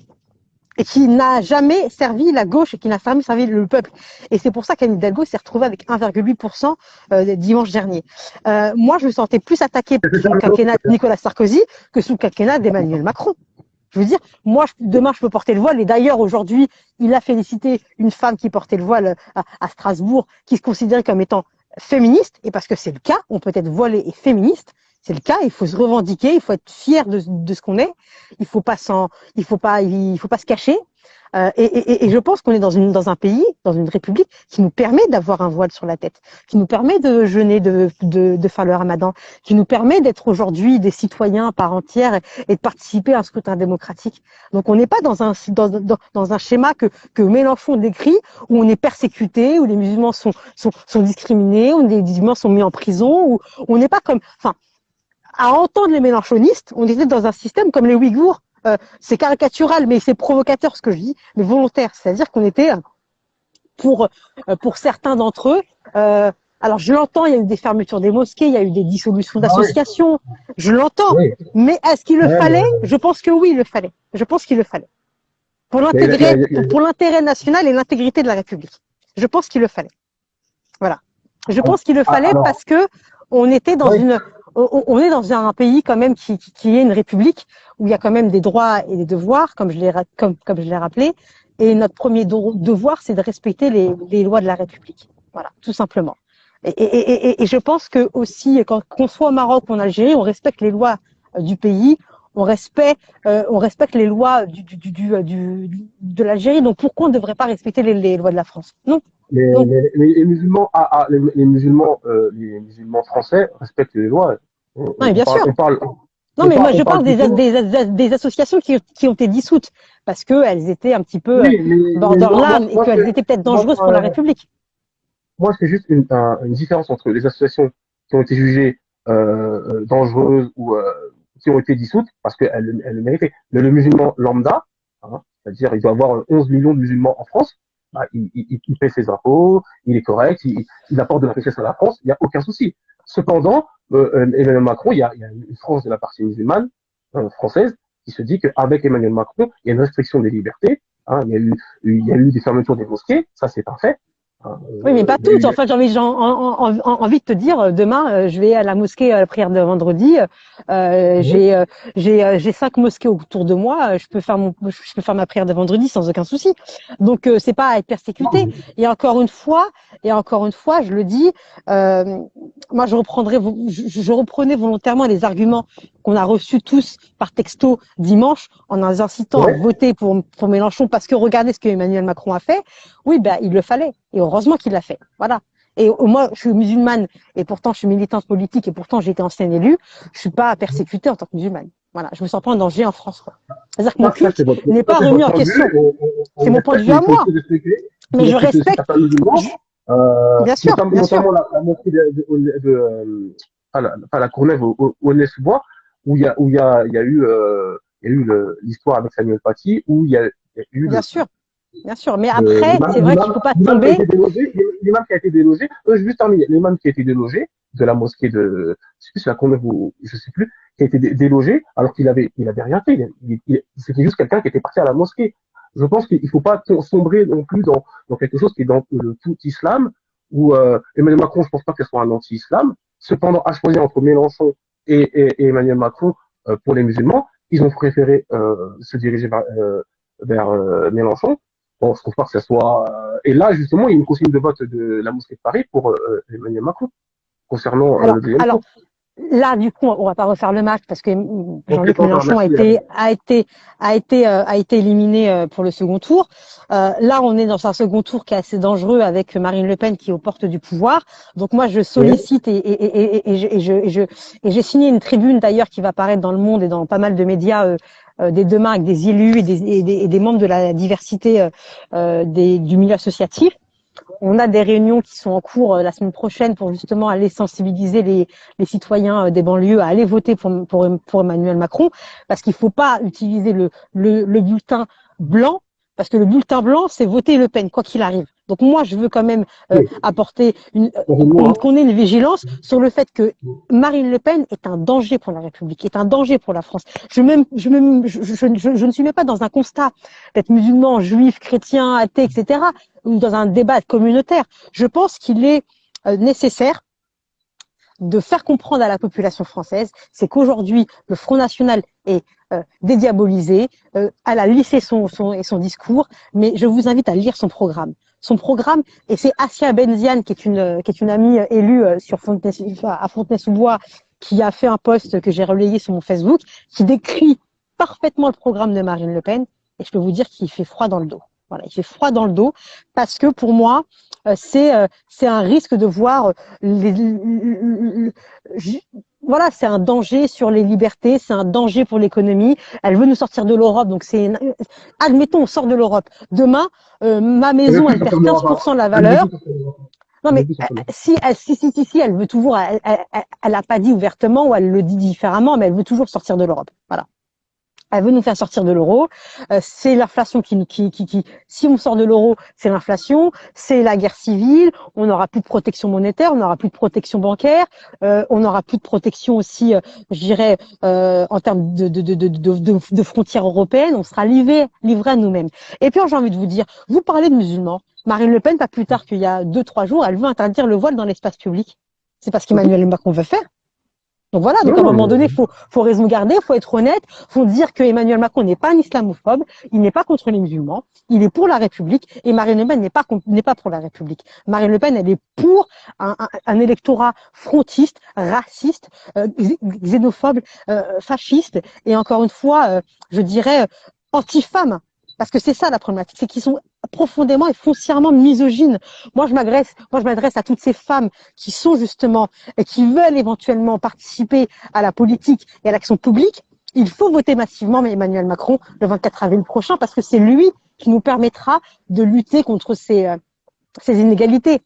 et qui n'a jamais servi la gauche et qui n'a jamais servi le peuple. Et c'est pour ça qu'Anne Hidalgo s'est retrouvée avec 1,8% dimanche dernier. Moi, je me sentais plus attaquée sous le quinquennat de Nicolas Sarkozy que sous le quinquennat d'Emmanuel Macron. Je veux dire, moi, demain, je peux porter le voile. Et d'ailleurs, aujourd'hui, il a félicité une femme qui portait le voile à Strasbourg, qui se considérait comme étant féministe. Et parce que c'est le cas, on peut être voilé et féministe. C'est le cas. Il faut se revendiquer. Il faut être fier de ce qu'on est. Il faut pas se cacher. Et je pense qu'on est dans un pays, dans une république qui nous permet d'avoir un voile sur la tête, qui nous permet de jeûner, de faire le ramadan, qui nous permet d'être aujourd'hui des citoyens à part entière et de participer à un scrutin démocratique. Donc on n'est pas dans un schéma que Mélenchon décrit, où on est persécuté, où les musulmans sont discriminés, où les musulmans sont mis en prison, où on n'est pas comme... Enfin, à entendre les mélenchonistes, on était dans un système comme les Ouïghours. C'est caricatural, mais c'est provocateur ce que je dis, mais volontaire. C'est-à-dire qu'on était, pour certains d'entre eux, alors je l'entends, il y a eu des fermetures des mosquées, il y a eu des dissolutions d'associations, je l'entends, mais est-ce qu'il le fallait? Je pense que oui, il le fallait. Je pense qu'il le fallait. Pour l'intérêt national et l'intégrité de la République. Je pense qu'il le fallait. Voilà. Je pense qu'il le fallait parce que on était dans on est dans un pays quand même qui est une république où il y a quand même des droits et des devoirs, comme je l'ai rappelé. Et notre premier devoir, c'est de respecter les lois de la République. Voilà, tout simplement. Et je pense que aussi, qu'on soit au Maroc ou en Algérie, on respecte les lois du pays, on respecte les lois de l'Algérie. Donc pourquoi on ne devrait pas respecter les lois de la France? Non. Les musulmans, les musulmans français respectent les lois. Non, bien sûr. Non, mais moi je parle des associations qui ont été dissoutes parce que elles étaient un petit peu borderline et qu'elles étaient peut-être dangereuses pour la République. Moi, c'est juste une différence entre les associations qui ont été jugées dangereuses ou qui ont été dissoutes parce qu'elles le méritaient. Mais le musulman lambda, hein, c'est-à-dire il doit avoir 11 millions de musulmans en France, bah, il paie ses impôts, il est correct, il apporte de la richesse à la France, il n'y a aucun souci. Cependant, Emmanuel Macron, il y a une frange de la partie musulmane française qui se dit qu'avec Emmanuel Macron, il y a une restriction des libertés. Hein, il y a eu des fermetures des mosquées, ça c'est un fait. Oui, mais pas toutes. Enfin, j'ai envie de te dire, demain, je vais à la mosquée à la prière de vendredi. J'ai 5 mosquées autour de moi. Je peux faire ma prière de vendredi sans aucun souci. Donc, c'est pas à être persécuté. Et encore une fois, je le dis, moi, je reprenais volontairement les arguments qu'on a reçus tous par texto dimanche en nous incitant à voter pour Mélenchon parce que regardez ce que Emmanuel Macron a fait. Oui, ben, il le fallait. Et heureusement qu'il l'a fait. Voilà. Et moi, je suis musulmane et pourtant je suis militante politique et pourtant j'ai été ancienne élue. Je suis pas persécutée en tant que musulmane. Voilà. Je me sens pas en danger en France. C'est-à-dire que mon culte n'est pas remis en question. C'est mon point de vue à moi. Mais je respecte. Bien sûr, bien sûr. Notamment la mosquée pas la Courneuve au Nez-sous-Bois où il y a eu l'histoire avec Samuel Paty où il y a eu bien sûr. Bien sûr, mais après, c'est vrai qu'il faut pas tomber. L'imam qui a été délogé, je vais juste terminer. L'imam qui a été délogé de la mosquée de, je sais plus si la Courneuve ou je sais plus, qui a été délogé alors qu'il avait rien fait. C'était juste quelqu'un qui était parti à la mosquée. Je pense qu'il faut pas sombrer non plus dans quelque chose qui est dans le tout islam où Emmanuel Macron, je pense pas qu'elle soit un anti-islam. Cependant, à choisir entre Mélenchon et Emmanuel Macron pour les musulmans, ils ont préféré se diriger vers Mélenchon. Bon, je trouve pas que ça soit. Et là, justement, il y a une consigne de vote de la mosquée de Paris pour Emmanuel Macron concernant le deuxième tour. Là, du coup, on va pas refaire le match parce que Jean-Luc Mélenchon a été éliminé pour le second tour. Là, on est dans un second tour qui est assez dangereux avec Marine Le Pen qui est aux portes du pouvoir. Donc moi, je sollicite et j'ai signé une tribune d'ailleurs qui va paraître dans Le Monde et dans pas mal de médias dès demain avec des élus et des membres de la diversité du milieu associatif. On a des réunions qui sont en cours la semaine prochaine pour justement aller sensibiliser les citoyens des banlieues à aller voter pour Emmanuel Macron, parce qu'il faut pas utiliser le bulletin blanc, parce que le bulletin blanc, c'est voter Le Pen, quoi qu'il arrive. Donc moi, je veux quand même apporter qu'on ait une vigilance sur le fait que Marine Le Pen est un danger pour la République, est un danger pour la France. Je ne suis même pas dans un constat d'être musulman, juif, chrétien, athée, etc., ou dans un débat communautaire. Je pense qu'il est nécessaire de faire comprendre à la population française, c'est qu'aujourd'hui, le Front National est dédiabolisé, elle a lissé son discours, mais je vous invite à lire son programme. Son programme, et c'est Assia Benziane, qui est une amie élue à Fontenay-sous-Bois, qui a fait un post que j'ai relayé sur mon Facebook, qui décrit parfaitement le programme de Marine Le Pen. et je peux vous dire qu'il fait froid dans le dos. Voilà, il fait froid dans le dos parce que pour moi, c'est un risque de voir voilà, c'est un danger sur les libertés, c'est un danger pour l'économie. Elle veut nous sortir de l'Europe, donc admettons, on sort de l'Europe. Demain, ma maison, elle perd 15% de la valeur. Non, mais si, elle veut toujours, elle a pas dit ouvertement ou elle le dit différemment, mais elle veut toujours sortir de l'Europe. Voilà. Elle veut nous faire sortir de l'euro. C'est l'inflation si on sort de l'euro, c'est l'inflation, c'est la guerre civile. On n'aura plus de protection monétaire, on n'aura plus de protection bancaire, on n'aura plus de protection aussi, je dirais, en termes de frontières européennes. On sera livré à nous-mêmes. Et puis, j'ai envie de vous dire, vous parlez de musulmans. Marine Le Pen, pas plus tard qu'il y a 2-3 jours, elle veut interdire le voile dans l'espace public. C'est parce qu'Emmanuel Macron veut faire. Donc voilà, donc à un moment donné, faut raison garder, faut être honnête, faut dire que Emmanuel Macron n'est pas un islamophobe, il n'est pas contre les musulmans, il est pour la République, et Marine Le Pen n'est pas pour la République. Marine Le Pen, elle est pour un électorat frontiste, raciste, xénophobe, fasciste, et encore une fois, je dirais anti-femme. Parce que c'est ça la problématique, c'est qu'ils sont profondément et foncièrement misogynes. Moi, je m'adresse à toutes ces femmes qui sont justement et qui veulent éventuellement participer à la politique et à l'action publique. Il faut voter massivement Emmanuel Macron le 24 avril prochain parce que c'est lui qui nous permettra de lutter contre ces inégalités.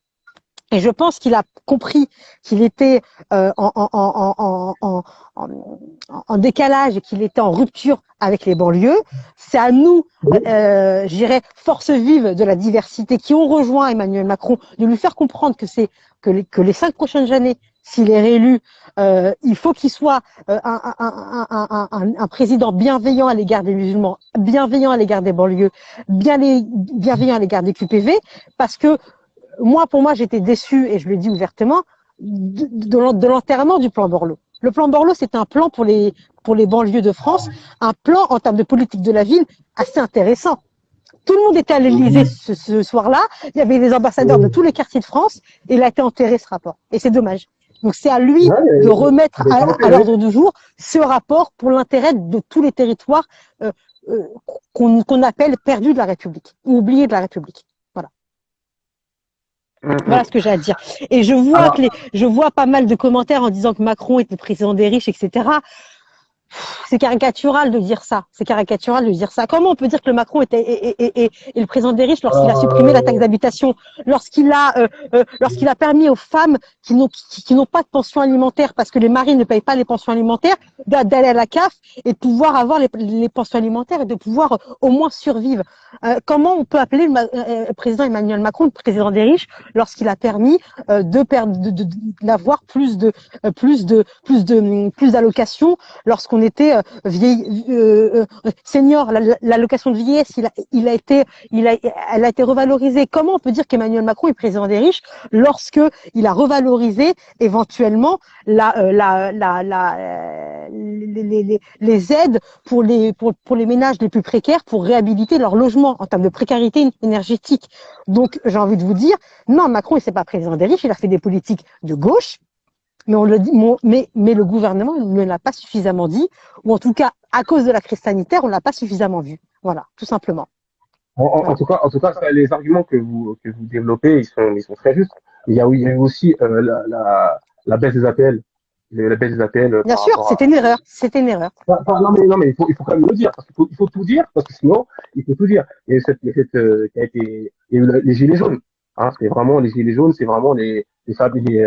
Et je pense qu'il a compris qu'il était en décalage et qu'il était en rupture avec les banlieues. C'est à nous, je dirais, forces vives de la diversité qui ont rejoint Emmanuel Macron, de lui faire comprendre que les 5 prochaines années, s'il est réélu, il faut qu'il soit un président bienveillant à l'égard des musulmans, bienveillant à l'égard des banlieues, bienveillant à l'égard des QPV, parce que pour moi, j'étais déçue, et je le dis ouvertement, de l'enterrement du plan Borloo. Le plan Borloo, c'était un plan pour les banlieues de France, un plan en termes de politique de la ville assez intéressant. Tout le monde était à l'Élysée ce soir-là, il y avait des ambassadeurs de tous les quartiers de France, et il a été enterré ce rapport. Et c'est dommage. Donc c'est à lui de remettre à l'ordre du jour ce rapport pour l'intérêt de tous les territoires qu'on appelle perdus de la République, ou oubliés de la République. Voilà ce que j'ai à dire. Et je vois pas mal de commentaires en disant que Macron était le président des riches, etc. C'est caricatural de dire ça. Comment on peut dire que le Macron est le président des riches lorsqu'il a supprimé la taxe d'habitation, lorsqu'il a permis aux femmes qui n'ont pas de pension alimentaire parce que les maris ne payent pas les pensions alimentaires d'aller à la CAF et de pouvoir avoir les pensions alimentaires et de pouvoir au moins survivre. Comment on peut appeler le président Emmanuel Macron le président des riches lorsqu'il a permis d'avoir plus d'allocations lorsqu'on était senior, l'allocation de vieillesse, elle a été revalorisée. Comment on peut dire qu'Emmanuel Macron est président des riches lorsque il a revalorisé éventuellement les aides pour les ménages les plus précaires pour réhabiliter leur logement en termes de précarité énergétique. Donc j'ai envie de vous dire, non, Macron il n'est pas président des riches, il a fait des politiques de gauche. Mais on le dit, mais le gouvernement ne l'a pas suffisamment dit, ou en tout cas, à cause de la crise sanitaire, on l'a pas suffisamment vu. Voilà, tout simplement. En tout cas, les arguments que vous développez, ils sont très justes. Il y a eu aussi la baisse des APL. La baisse des APL. Bien sûr, c'était une erreur. C'était une erreur. Non, mais il faut quand même le dire, parce qu'il faut tout dire, parce que sinon, il faut tout dire. Il y a eu les gilets jaunes. Hein, c'est vraiment les gilets jaunes, c'est vraiment les familles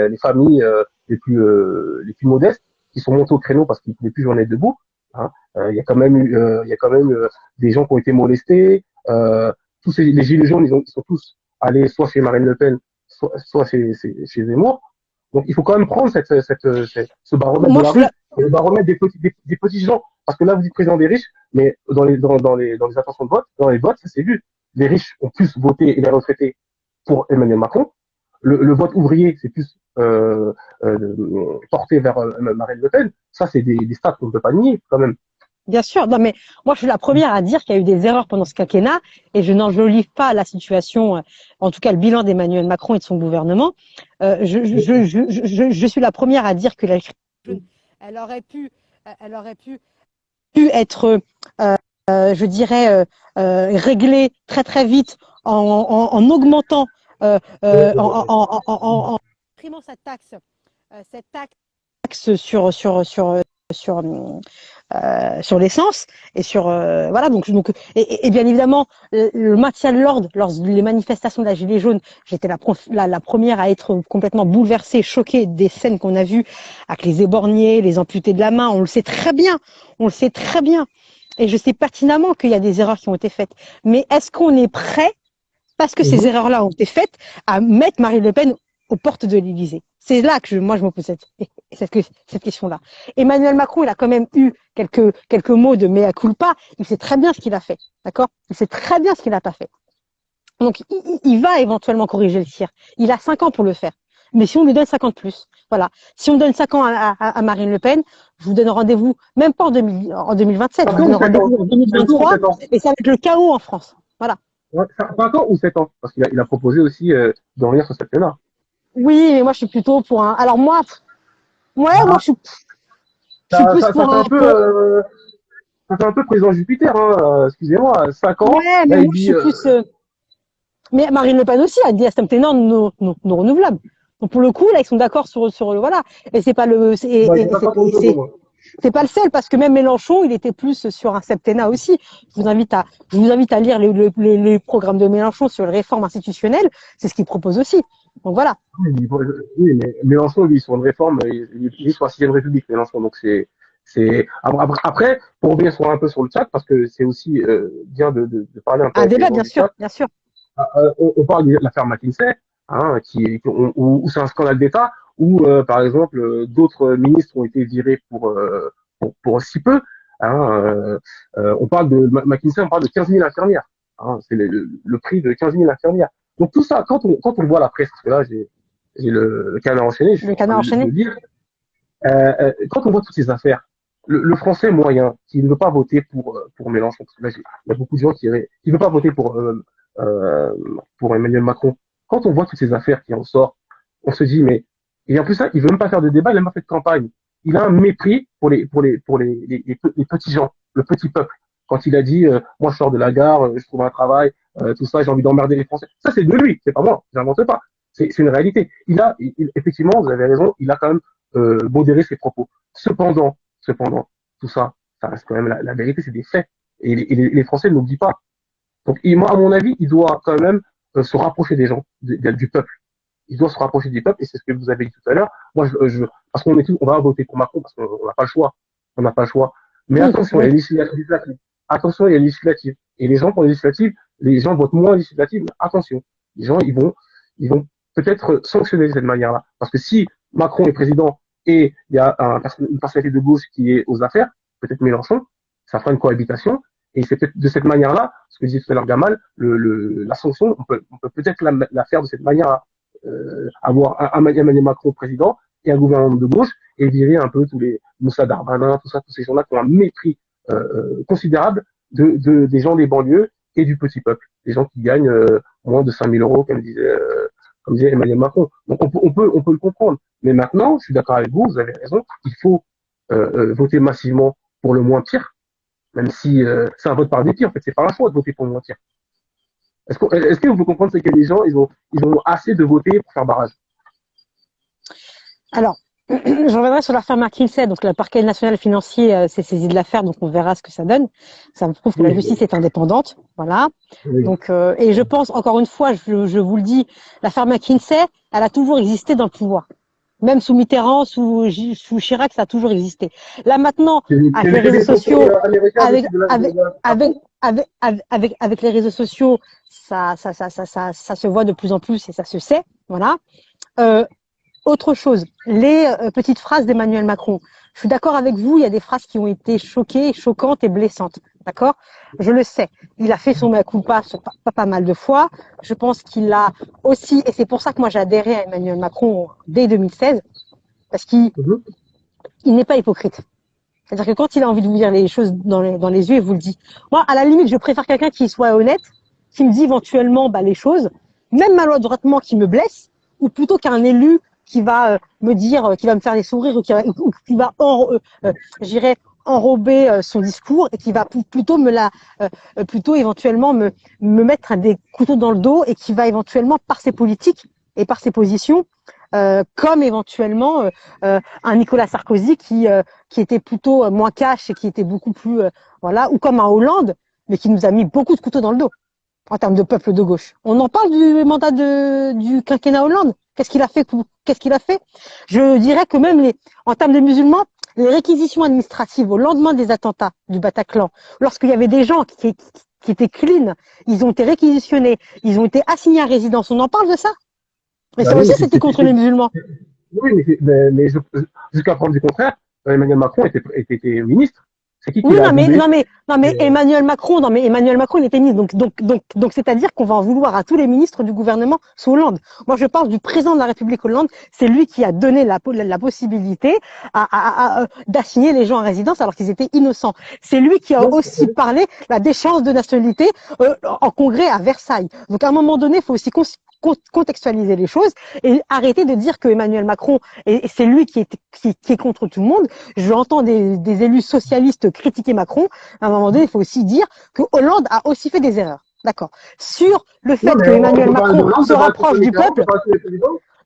les plus modestes qui sont montées au créneau parce qu'ils ne pouvaient plus joindre debout. Hein. Il y a quand même des gens qui ont été molestés. Les gilets jaunes, ils sont tous allés soit chez Marine Le Pen, soit chez Zemmour. Donc il faut quand même prendre ce baromètre de la rue, le baromètre des petits gens, parce que là vous dites président des riches, mais dans les intentions de vote, dans les votes, ça s'est vu. Les riches ont plus voté et les retraités pour Emmanuel Macron. Le vote ouvrier, c'est plus porté vers Marine Le Pen. Ça, c'est des stats qu'on ne peut pas nier, quand même. Bien sûr. Non, mais moi, je suis la première à dire qu'il y a eu des erreurs pendant ce quinquennat et je n'enjolive pas la situation, en tout cas le bilan d'Emmanuel Macron et de son gouvernement. Je suis la première à dire que elle aurait pu être je dirais, régler très très vite en augmentant, en imprimant cette taxe sur l'essence et voilà donc et bien évidemment le maintien de l'ordre lors des manifestations de la Gilets jaunes. J'étais la première à être complètement bouleversée, choquée des scènes qu'on a vues avec les éborgnés, les amputés de la main. On le sait très bien, et je sais pertinemment qu'il y a des erreurs qui ont été faites, mais est-ce qu'on est prêt, parce que ces erreurs-là ont été faites, à mettre Marine Le Pen aux portes de l'Élysée? C'est là que moi je me pose cette question-là. Emmanuel Macron, il a quand même eu quelques mots de mea culpa. Il sait très bien ce qu'il a fait, d'accord? Il sait très bien ce qu'il n'a pas fait. Donc il va éventuellement corriger le tir. Il a 5 ans pour le faire. Mais si on lui donne 5 ans de plus, voilà. Si on donne 5 ans à Marine Le Pen, je vous donne rendez-vous, même pas en 2027, je vous donne rendez-vous en 2023, et ça va être le chaos en France. Voilà. Ouais, 5 ans ou 7 ans? Parce qu'il a proposé aussi de revenir sur cette là. Oui, mais moi je suis plutôt pour un. Alors moi, moi je suis plus pour un. Ça fait un peu président Jupiter, hein. Excusez-moi, 5 ans. Ouais, mais moi je suis plus. Mais Marine Le Pen aussi a dit à Septembre non renouvelable. Donc pour le coup, là, ils sont d'accord sur le voilà. Et c'est pas le. C'est pas le seul, parce que même Mélenchon, il était plus sur un septennat aussi. Je vous invite à lire les programmes de Mélenchon sur les réformes institutionnelles. C'est ce qu'il propose aussi. Donc voilà. Oui, mais Mélenchon, il est sur une réforme, il est sur la 6e République, Mélenchon. Donc après, pour revenir un peu sur le chat, parce que c'est aussi bien de parler un peu. Un débat, bien sûr, bien sûr. On parle de l'affaire McKinsey, hein, où c'est un scandale d'État, où par exemple d'autres ministres ont été virés pour si peu. Hein, on parle de McKinsey, on parle de 15 000 infirmières. Hein, c'est le prix de 15 000 infirmières. Donc tout ça, quand on voit la presse, parce que là j'ai le canard enchaîné, le canard enchaîné. Quand on voit toutes ces affaires, le Français moyen qui ne veut pas voter pour Mélenchon, parce que là il y a beaucoup de gens qui ne veulent pas voter pour Emmanuel Macron. Quand on voit toutes ces affaires qui en sortent, on se dit mais, et en plus ça, il veut même pas faire de débat, il n'a même pas fait de campagne. Il a un mépris pour les petits gens, le petit peuple. Quand il a dit moi je sors de la gare, je trouve un travail, tout ça, j'ai envie d'emmerder les Français. Ça c'est de lui, c'est pas moi, j'invente pas. C'est une réalité. Effectivement, vous avez raison, il a quand même modéré ses propos. Cependant, tout ça, ça reste quand même la vérité, c'est des faits. Et les Français ne l'oublient pas. Donc, moi, à mon avis, il doit quand même se rapprocher des gens, du peuple. Il doit se rapprocher du peuple, et c'est ce que vous avez dit tout à l'heure. Moi, parce on va voter pour Macron, parce qu'on n'a pas le choix. On n'a pas le choix. Mais attention, il y a les législatives. Attention, il y a les législatives. Et les gens, pour les législatives, les gens votent moins législatives. Attention. Les gens, ils vont peut-être sanctionner de cette manière-là. Parce que si Macron est président et il y a une personnalité de gauche qui est aux affaires, peut-être Mélenchon, ça fera une cohabitation. Et c'est peut-être de cette manière-là, ce que disait tout à l'heure Gamal, la sanction, on peut peut-être la faire de cette manière-là. Avoir un Emmanuel Macron président et un gouvernement de gauche et virer un peu tous les Moussa Darmanin, tout ça, tous ces gens-là qui ont un mépris considérable des gens des banlieues et du petit peuple, des gens qui gagnent moins de 5 000 euros, comme disait Emmanuel Macron. Donc on peut le comprendre. Mais maintenant, je suis d'accord avec vous, vous avez raison, il faut voter massivement pour le moins pire, même si c'est un vote par dépit, en fait, c'est pas un choix de voter pour le moins pire. Est-ce que vous pouvez comprendre que les gens, ils ont assez de voter pour faire barrage? Alors, je reviendrai sur l'affaire McKinsey. Donc, le parquet national financier s'est saisi de l'affaire, donc on verra ce que ça donne. Ça me prouve que la justice est indépendante. Voilà. Oui. Donc, et je pense, encore une fois, je vous le dis, l'affaire McKinsey, elle a toujours existé dans le pouvoir. Même sous Mitterrand, sous Chirac, ça a toujours existé. Là, maintenant, avec les réseaux sociaux, avec les réseaux sociaux, ça se voit de plus en plus et ça se sait. Voilà. Autre chose, les petites phrases d'Emmanuel Macron. Je suis d'accord avec vous, il y a des phrases qui ont été choquantes et blessantes. D'accord? Je le sais. Il a fait son mea culpa sur pas mal de fois. Je pense qu'il a aussi, et c'est pour ça que moi j'ai adhéré à Emmanuel Macron dès 2016, parce qu'il n'est pas hypocrite. C'est-à-dire que quand il a envie de vous dire les choses dans les yeux, il vous le dit. Moi, à la limite, je préfère quelqu'un qui soit honnête, qui me dit éventuellement les choses, même maladroitement qui me blesse, ou plutôt qu'un élu qui va me dire, qui va me faire des sourires, ou qui va enrober son discours et qui va plutôt plutôt éventuellement me mettre des couteaux dans le dos et qui va éventuellement par ses politiques et par ses positions, comme éventuellement un Nicolas Sarkozy qui était plutôt moins cash et qui était beaucoup plus voilà, ou comme un Hollande, mais qui nous a mis beaucoup de couteaux dans le dos en termes de peuple de gauche. On en parle du mandat du quinquennat Hollande. Qu'est-ce qu'il a fait? Qu'est-ce qu'il a fait? Je dirais que même en termes de musulmans, les réquisitions administratives au lendemain des attentats du Bataclan, lorsqu'il y avait des gens qui étaient clean, ils ont été réquisitionnés, ils ont été assignés à résidence. On en parle de ça? Mais ça aussi, c'était contre les musulmans. Oui, mais jusqu'à prendre du contraire, Emmanuel Macron était ministre. C'est qui Oui, l'a adjugé? non, mais Emmanuel Macron, il était ministre. Donc, c'est-à-dire qu'on va en vouloir à tous les ministres du gouvernement sous Hollande. Moi, je parle du président de la République Hollande. C'est lui qui a donné la possibilité d'assigner les gens à résidence alors qu'ils étaient innocents. C'est lui qui a aussi parlé la déchéance de nationalité en congrès à Versailles. Donc, à un moment donné, il faut aussi contextualiser les choses et arrêter de dire que Emmanuel Macron et c'est lui qui est contre tout le monde. Je entends des élus socialistes critiquer Macron. À un moment donné, il faut aussi dire que Hollande a aussi fait des erreurs. D'accord. Sur le fait que Emmanuel Macron se rapproche du peuple.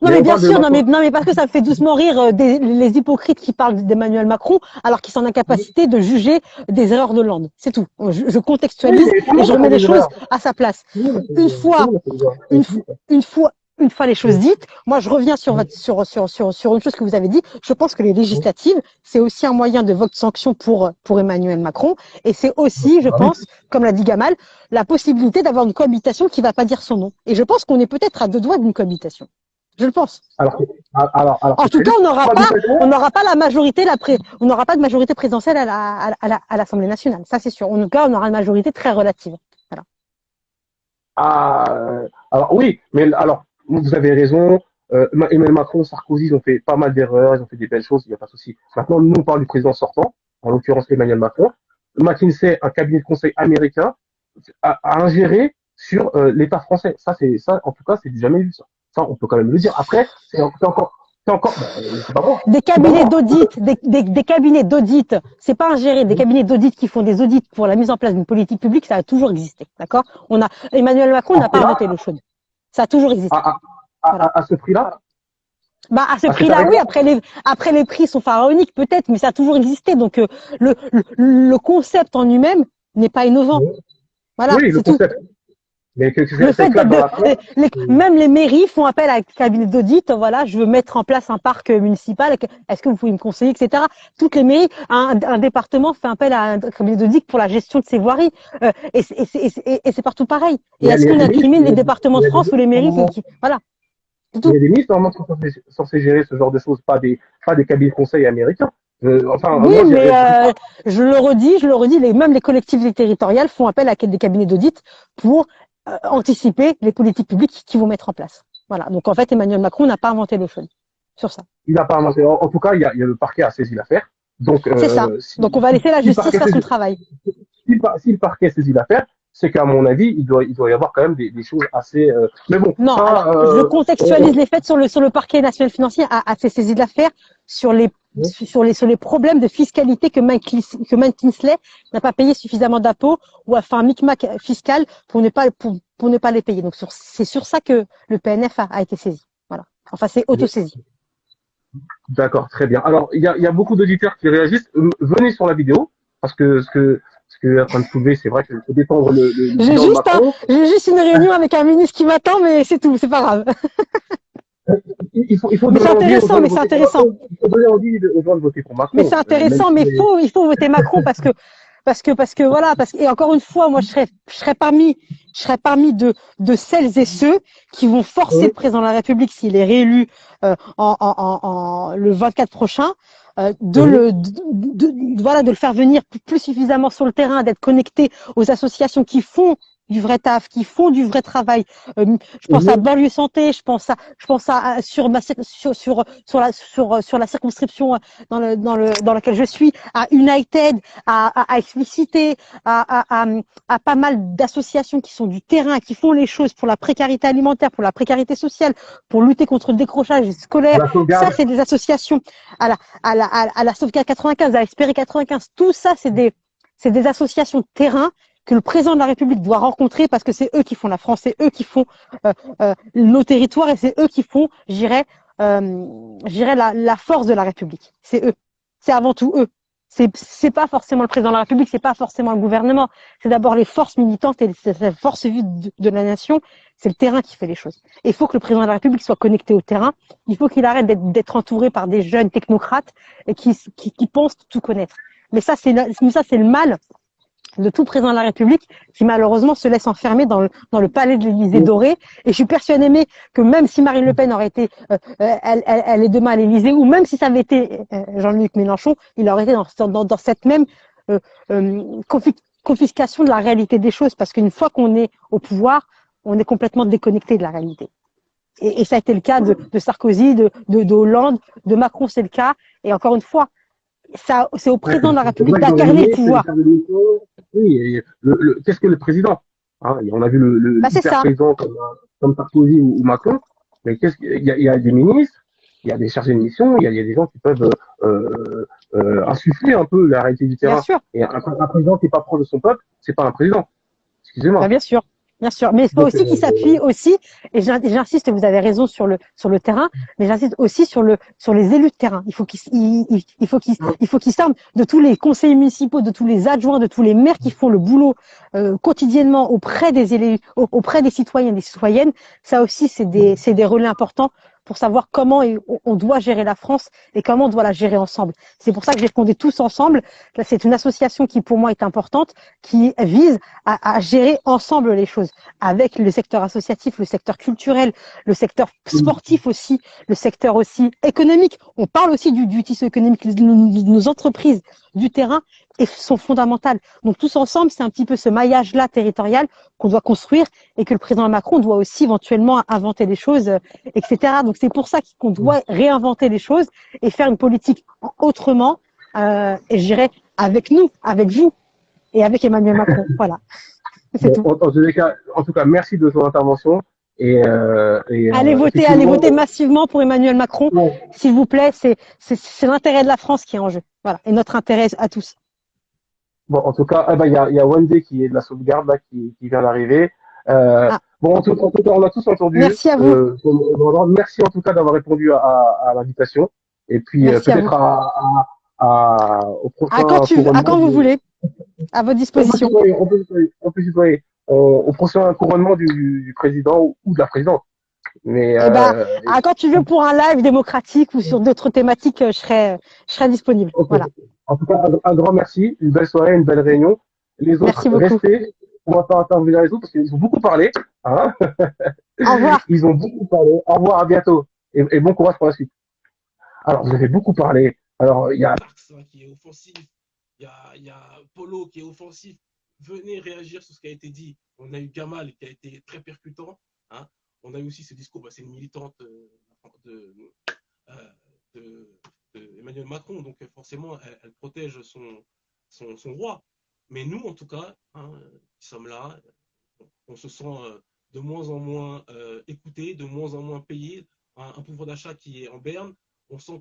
Non mais bien sûr, non mais parce que ça me fait doucement rire les hypocrites qui parlent d'Emmanuel Macron alors qu'ils sont en incapacité de juger des erreurs de Hollande. C'est tout. Je contextualise et je remets les choses à sa place. Une fois les choses dites, moi je reviens sur une chose que vous avez dit. Je pense que les législatives, c'est aussi un moyen de vote sanction pour Emmanuel Macron et c'est aussi, je pense, comme l'a dit Gamal, la possibilité d'avoir une cohabitation qui va pas dire son nom. Et je pense qu'on est peut-être à deux doigts d'une cohabitation. Je le pense. Alors, en tout cas, on n'aura pas la majorité, on n'aura pas de majorité présidentielle à l'Assemblée nationale. Ça, c'est sûr. En tout cas, on aura une majorité très relative. Voilà. Alors oui, mais alors, vous avez raison. Emmanuel Macron, Sarkozy, ils ont fait pas mal d'erreurs, ils ont fait des belles choses, il n'y a pas de souci. Maintenant, nous, on parle du président sortant, en l'occurrence Emmanuel Macron. McKinsey, un cabinet de conseil américain, a ingéré sur l'État français. Ça, en tout cas, c'est du jamais vu, ça. Ça, on peut quand même le dire. Après, c'est encore, c'est pas bon. Des cabinets d'audit, des cabinets d'audit, c'est pas ingéré, des cabinets d'audit qui font des audits pour la mise en place d'une politique publique, ça a toujours existé, d'accord? Emmanuel Macron n'a pas inventé l'eau chaude. Ça a toujours existé. À ce prix-là? Bah, à ce prix-là, oui, après les prix sont pharaoniques, peut-être, mais ça a toujours existé. Donc, le concept en lui-même n'est pas innovant. Voilà. Oui, le concept. Mais le fait même les mairies font appel à un cabinet d'audit. Voilà, je veux mettre en place un parc municipal. Est-ce que vous pouvez me conseiller, etc. Toutes les mairies, un département fait appel à un cabinet d'audit pour la gestion de ses voiries. Et c'est partout pareil. Et est-ce qu'on incrimine les départements de France ou les mairies voilà. Il y a des ministres normalement qui sont censés gérer ce genre de choses, pas des cabinets de conseil américains. Oui, mais je le redis, même les collectivités territoriales font appel à des cabinets d'audit pour anticiper les politiques publiques qu'ils vont mettre en place. Voilà. Donc en fait, Emmanuel Macron n'a pas inventé l'eau chaude sur ça. Il n'a pas inventé. En tout cas, il y a le parquet a saisi l'affaire. Donc c'est ça. Donc on va laisser la justice faire son travail. Si le parquet saisit l'affaire, c'est qu'à mon avis, il doit y avoir quand même des choses assez. Mais bon. Non, je contextualise les faits sur le parquet national financier a fait saisir l'affaire sur les problèmes de fiscalité que McKinsey n'a pas payé suffisamment d'impôts ou a fait un micmac fiscal pour ne pas les payer. Donc c'est sur ça que le PNF a été saisi. Voilà. Enfin, c'est autosaisi. D'accord, très bien. Alors, il y a beaucoup d'auditeurs qui réagissent. Venez sur la vidéo parce que ce que est en train de soulever, c'est vrai qu'il faut détendre le j'ai juste une réunion avec un ministre qui m'attend, mais c'est tout, c'est pas grave. Il faut mais c'est intéressant, Il faut donner envie aux gens de voter pour Macron. Mais c'est intéressant, mais il faut voter Macron parce que voilà, et encore une fois, moi, je serais parmi de celles et ceux qui vont forcer le président de la République, s'il est réélu, le 24 prochain, de le faire venir plus suffisamment sur le terrain, d'être connecté aux associations qui font du vrai taf, qui font du vrai travail. Je pense à banlieue santé, sur la circonscription dans laquelle je suis, à United, à Explicité, à pas mal d'associations qui sont du terrain, qui font les choses pour la précarité alimentaire, pour la précarité sociale, pour lutter contre le décrochage À scolaire. la Ça, sauvegarde. c'est des associations à la Sauvegarde 95, à Espérer 95. Tout ça, c'est des associations de terrain que le président de la République doit rencontrer parce que c'est eux qui font la France, c'est eux qui font nos territoires et c'est eux qui font, la force de la République. C'est eux. C'est avant tout eux. C'est pas forcément le président de la République, c'est pas forcément le gouvernement. C'est d'abord les forces militantes et les forces vives de la nation. C'est le terrain qui fait les choses. Et il faut que le président de la République soit connecté au terrain. Il faut qu'il arrête d'être entouré par des jeunes technocrates et qui pensent tout connaître. Mais ça, c'est le mal de tout président de la République qui malheureusement se laisse enfermer dans le palais de l'Élysée doré. Et je suis persuadée que même si Marine Le Pen aurait été, elle est demain à l'Élysée, ou même si ça avait été Jean-Luc Mélenchon, il aurait été dans cette même confiscation de la réalité des choses, parce qu'une fois qu'on est au pouvoir, on est complètement déconnecté de la réalité. Et ça a été le cas de Sarkozy, de Hollande, de Macron, c'est le cas. Et encore une fois, c'est au président de la République d'incarner le pouvoir. Oui, qu'est-ce que le président? On a vu le c'est hyper ça. président comme Sarkozy ou Macron, mais il y a des ministres, il y a des chargés de mission, il y a des gens qui peuvent insuffler un peu la réalité du terrain. Bien sûr. Et un président qui est pas proche de son peuple, c'est pas un président. Excusez-moi. Bien sûr. Bien sûr, mais il faut aussi qu'il s'appuie aussi, et j'insiste, vous avez raison sur le terrain, mais j'insiste aussi sur les élus de terrain. Il faut qu'ils sortent de tous les conseillers municipaux, de tous les adjoints, de tous les maires qui font le boulot quotidiennement auprès des élus, auprès des citoyens et des citoyennes. Ça aussi, c'est des relais importants pour savoir comment on doit gérer la France et comment on doit la gérer ensemble. C'est pour ça que j'ai fondé Tous Ensemble. Là, c'est une association qui, pour moi, est importante, qui vise à gérer ensemble les choses, avec le secteur associatif, le secteur culturel, le secteur sportif aussi, le secteur aussi économique. On parle aussi du tissu économique, nos entreprises du terrain sont fondamentales. Donc tous ensemble, c'est un petit peu ce maillage-là territorial qu'on doit construire et que le président Macron doit aussi éventuellement inventer des choses, etc. Donc c'est pour ça qu'on doit réinventer les choses et faire une politique autrement, et je dirais avec nous, avec vous et avec Emmanuel Macron. Voilà. C'est tout. En tout cas, merci de ton intervention. Allez voter massivement pour Emmanuel Macron, s'il vous plaît. C'est l'intérêt de la France qui est en jeu. Voilà, et notre intérêt à tous. Bon, en tout cas, il y a Wendy qui est de la sauvegarde là, qui vient d'arriver. Bon, en tout cas, on a tous entendu. Merci à vous. Merci en tout cas d'avoir répondu à l'invitation. Et puis peut-être au prochain. À quand vous voulez. À votre disposition. On peut tutoyer. Au prochain couronnement du président ou de la présidente. Mais quand tu veux pour un live démocratique ou sur d'autres thématiques, je serai disponible. Okay. Voilà. En tout cas, un grand merci, une belle soirée, une belle réunion. Les autres, restez. On va faire intervenir les autres parce qu'ils ont beaucoup parlé. Hein. Au revoir. Ils ont beaucoup parlé. Au revoir, à bientôt. Et bon courage pour la suite. Alors, vous avez beaucoup parlé. Alors, il y a Marx qui est offensif. Il y a Polo qui est offensif. Venez réagir sur ce qui a été dit. On a eu Gamal qui a été très percutant. Hein. On a eu aussi ce discours, c'est une militante de Emmanuel Macron, donc forcément, elle protège son roi. Mais nous, en tout cas, qui sommes là, on se sent de moins en moins écoutés, de moins en moins payés, un pouvoir d'achat qui est en berne. On sent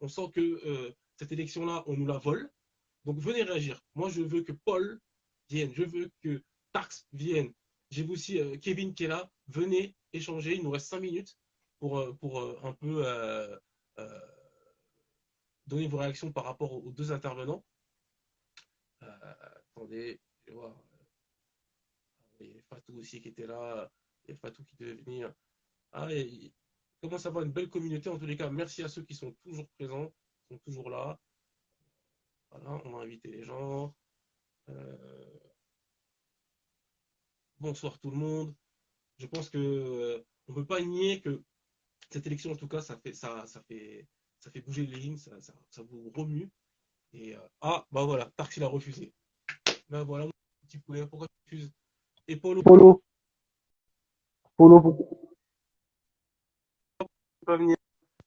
on sent que cette élection-là, on nous la vole. Donc venez réagir. Moi, je veux que Paul vienne, je veux que Tax vienne. J'ai aussi Kevin qui est là. Venez échanger. Il nous reste 5 minutes pour un peu donner vos réactions par rapport aux deux intervenants. Attendez, je vais voir. Il y a Fatou aussi qui était là. Il y a Fatou qui devait venir. Il commence à avoir une belle communauté. En tous les cas, merci à ceux qui sont toujours présents, qui sont toujours là. Voilà, on va inviter les gens. Bonsoir tout le monde. Je pense que on ne peut pas nier que cette élection, en tout cas, ça fait bouger les lignes, ça vous remue. Et voilà, Tark il a refusé. Ben voilà. petit poulet, pourquoi tu refuses? Et Polo, Polo, Polo, pas venir.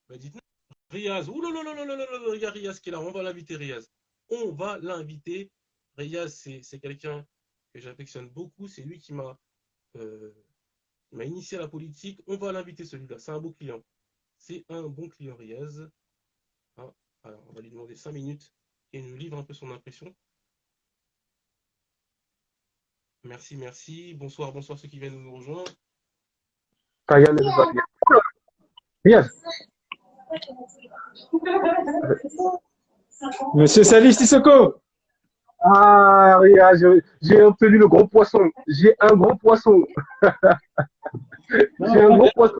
Bah, dites non. Riaz, ouh là là là là là là là, il y a Riaz qui est là, on va l'inviter, Riaz. On va l'inviter. Riaz, c'est quelqu'un que j'affectionne beaucoup, c'est lui euh, qui m'a initié à la politique. On va l'inviter, celui-là, c'est un beau client. C'est un bon client, Riaz. Hein. Alors, on va lui demander 5 minutes et il nous livre un peu son impression. Merci, merci. Bonsoir, bonsoir ceux qui viennent nous rejoindre. Kayane de Babia. Riyaz, Monsieur Salif Sissoko, ah, Riyaz, j'ai obtenu le gros poisson. J'ai un gros poisson. J'ai un gros poisson.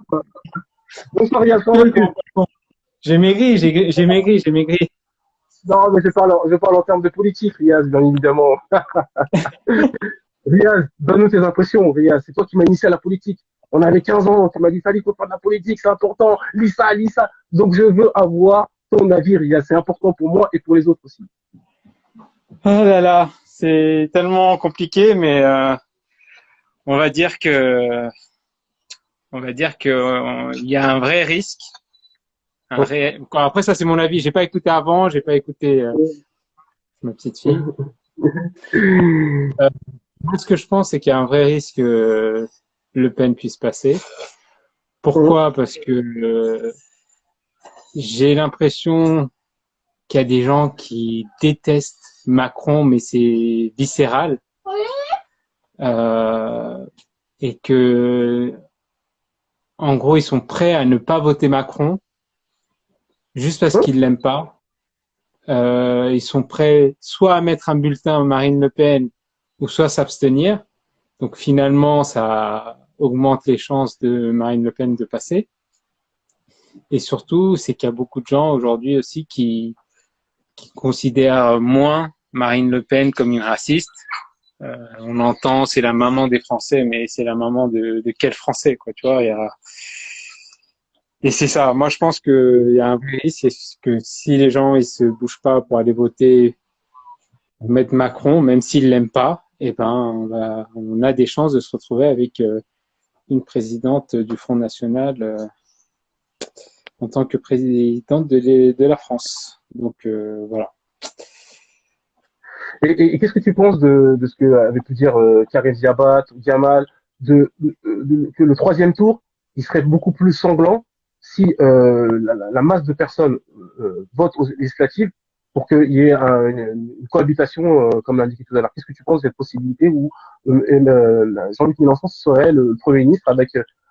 Bonsoir, Riyaz, comment vas-tu? j'ai maigri, j'ai maigri, j'ai maigri. Non, mais je parle en termes de politique, Riyaz, bien évidemment. Riyaz, donne-nous tes impressions, Riyaz. C'est toi qui m'as initié à la politique. On avait 15 ans, tu m'as dit, Salif, il faut faire de la politique, c'est important. Lis ça, lis ça. Donc, je veux avoir ton avis, Riyaz. C'est important pour moi et pour les autres aussi. Oh là là, c'est tellement compliqué, mais on va dire que, il y a un vrai risque. Après, ça c'est mon avis. J'ai pas écouté avant, j'ai pas écouté ma petite fille. Ce que je pense, c'est qu'il y a un vrai risque que Le Pen puisse passer. Pourquoi? Parce que j'ai l'impression qu'il y a des gens qui détestent Macron, mais c'est viscéral. Et que, en gros, ils sont prêts à ne pas voter Macron juste parce qu'ils l'aiment pas. Ils sont prêts soit à mettre un bulletin à Marine Le Pen ou soit s'abstenir. Donc finalement, ça augmente les chances de Marine Le Pen de passer. Et surtout, c'est qu'il y a beaucoup de gens aujourd'hui aussi qui considèrent moins Marine Le Pen comme une raciste. On entend, c'est la maman des Français, mais c'est la maman de quel Français, quoi, tu vois, et c'est ça. Moi, je pense qu'il y a un vrai risque, c'est que si les gens, ils se bougent pas pour aller voter, mettre Macron, même s'ils l'aiment pas, eh ben, on a des chances de se retrouver avec une présidente du Front National en tant que présidente de la France. Donc, voilà. Et qu'est-ce que tu penses de ce que avait pu dire Karim Ziabat ou Gamal, que le troisième tour, il serait beaucoup plus sanglant si la masse de personnes vote aux législatives pour qu'il y ait une cohabitation, comme l'a indiqué tout à l'heure. Qu'est-ce que tu penses de cette possibilité où Jean-Luc Mélenchon serait le Premier ministre avec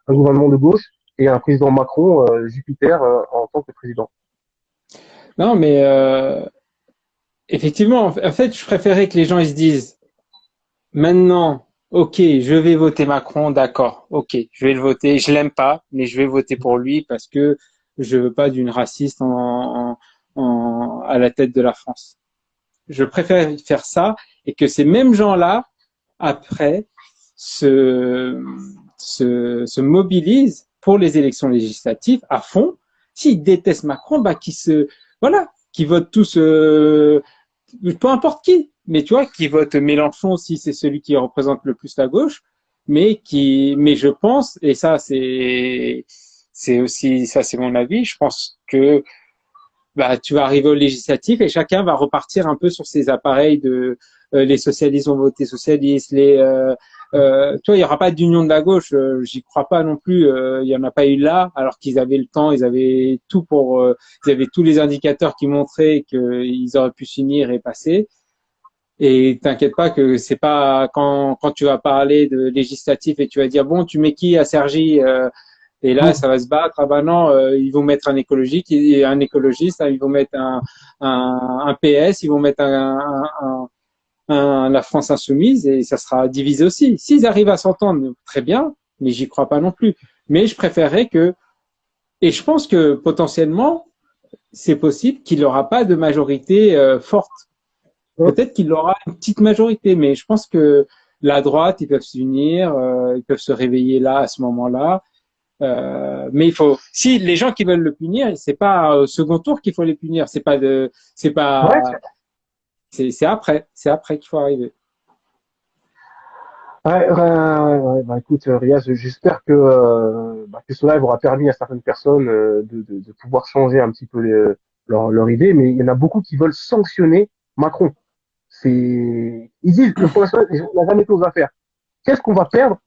un gouvernement de gauche et un président Macron, Jupiter, en tant que président? Non, mais effectivement, en fait, je préférais que les gens ils se disent maintenant, ok, je vais voter Macron, d'accord, ok, je vais le voter, je l'aime pas, mais je vais voter pour lui parce que je veux pas d'une raciste à la tête de la France. Je préfère faire ça et que ces mêmes gens-là, après, se mobilisent pour les élections législatives à fond. S'ils détestent Macron, bah, qu'ils votent tous, peu importe qui, mais tu vois, qui votent Mélenchon si c'est celui qui représente le plus la gauche, mais je pense, et ça c'est aussi, ça c'est mon avis, je pense que bah, tu vas arriver au législatif et chacun va repartir un peu sur ses appareils de les socialistes vont voter socialistes, tu vois, il y aura pas d'union de la gauche, j'y crois pas non plus, il y en a pas eu là, alors qu'ils avaient le temps, ils avaient tout ils avaient tous les indicateurs qui montraient qu'ils auraient pu s'unir et passer. Et t'inquiète pas que c'est pas quand tu vas parler de législatif et tu vas dire bon, tu mets qui à Cergy et là, ça va se battre. Ah ben non, ils vont mettre un écologique, un écologiste, ils vont mettre un PS, ils vont mettre la France insoumise et ça sera divisé aussi. S'ils arrivent à s'entendre, très bien, mais j'y crois pas non plus. Mais je préférerais et je pense que potentiellement, c'est possible qu'il n'aura pas de majorité forte. Peut-être qu'il aura une petite majorité, mais je pense que la droite, ils peuvent s'unir, ils peuvent se réveiller là à ce moment-là. Mais si les gens qui veulent le punir, c'est pas au second tour qu'il faut les punir, c'est après qu'il faut arriver. Bah, écoute, Riaz, j'espère que ce live aura permis à certaines personnes de pouvoir changer un petit peu leur idée, mais il y en a beaucoup qui veulent sanctionner Macron. Ils disent le Front National n'a jamais chose à faire. Qu'est-ce qu'on va perdre,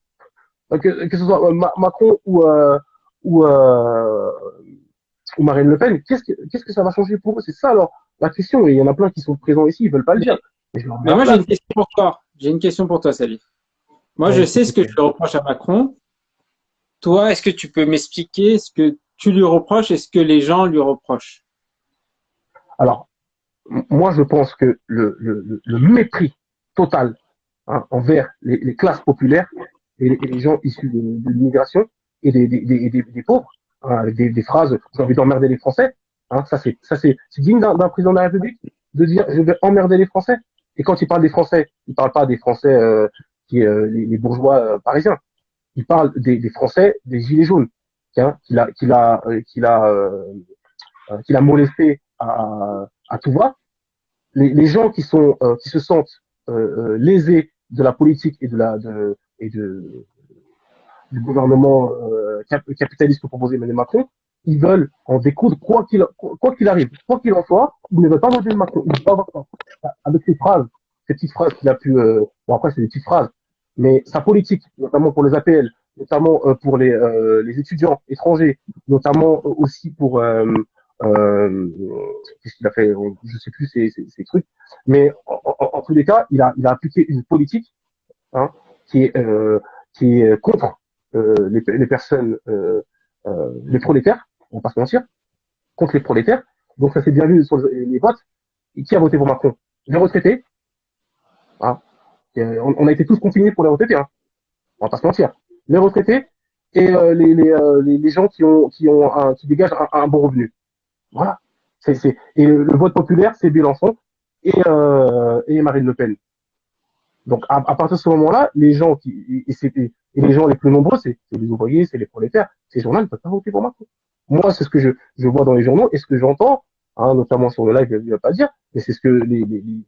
que ce soit Macron ou, euh, ou Marine Le Pen, qu'est-ce que ça va changer pour eux? C'est ça alors la question. Et il y en a plein qui sont présents ici, ils veulent pas le dire. Mais je leur mets Mais à moi, j'ai plat. une question pour toi. J'ai une question pour toi, Salif. Moi, je Ouais, sais ce que je lui reproche à Macron. Toi, est-ce que tu peux m'expliquer ce que tu lui reproches et ce que les gens lui reprochent? alors, moi, je pense que le mépris total envers les classes populaires et les gens issus de l'immigration et des pauvres, avec des phrases, j'ai envie d'emmerder les Français, c'est digne d'un président de la République de dire je vais emmerder les Français. Et quand il parle des Français, il parle pas des Français les bourgeois parisiens. Il parle des Français, des gilets jaunes, qu'il a molesté à tout va. Les gens qui se sentent lésés de la politique du gouvernement capitaliste que proposait Emmanuel Macron, ils veulent en découdre quoi qu'il arrive, quoi qu'il en soit, ils ne veulent pas voter Macron. Ils veulent pas voter. Avec ces petites phrases qu'il a pu, bon après c'est des petites phrases, mais sa politique, notamment pour les APL, notamment pour les étudiants étrangers, notamment aussi pour qu'est-ce qu'il a fait, je sais plus ces trucs, mais en tous les cas, il a appliqué une politique hein, qui est contre les personnes, les prolétaires, on va pas se mentir, contre les prolétaires. Donc ça s'est bien vu sur les votes. Et qui a voté pour Macron? Les retraités. Hein. On a été tous consignés pour les retraités. Hein. On va pas se mentir. Les retraités et les gens qui dégagent un bon revenu. Voilà. Et le vote populaire, c'est Mélenchon et Marine Le Pen. Donc à partir de ce moment-là, les gens et les gens les plus nombreux, c'est les ouvriers, c'est les prolétaires. Ces gens-là ne peuvent pas voter pour Macron. Moi, c'est ce que je vois dans les journaux et ce que j'entends, notamment sur le live, il ne va pas dire, mais c'est ce que les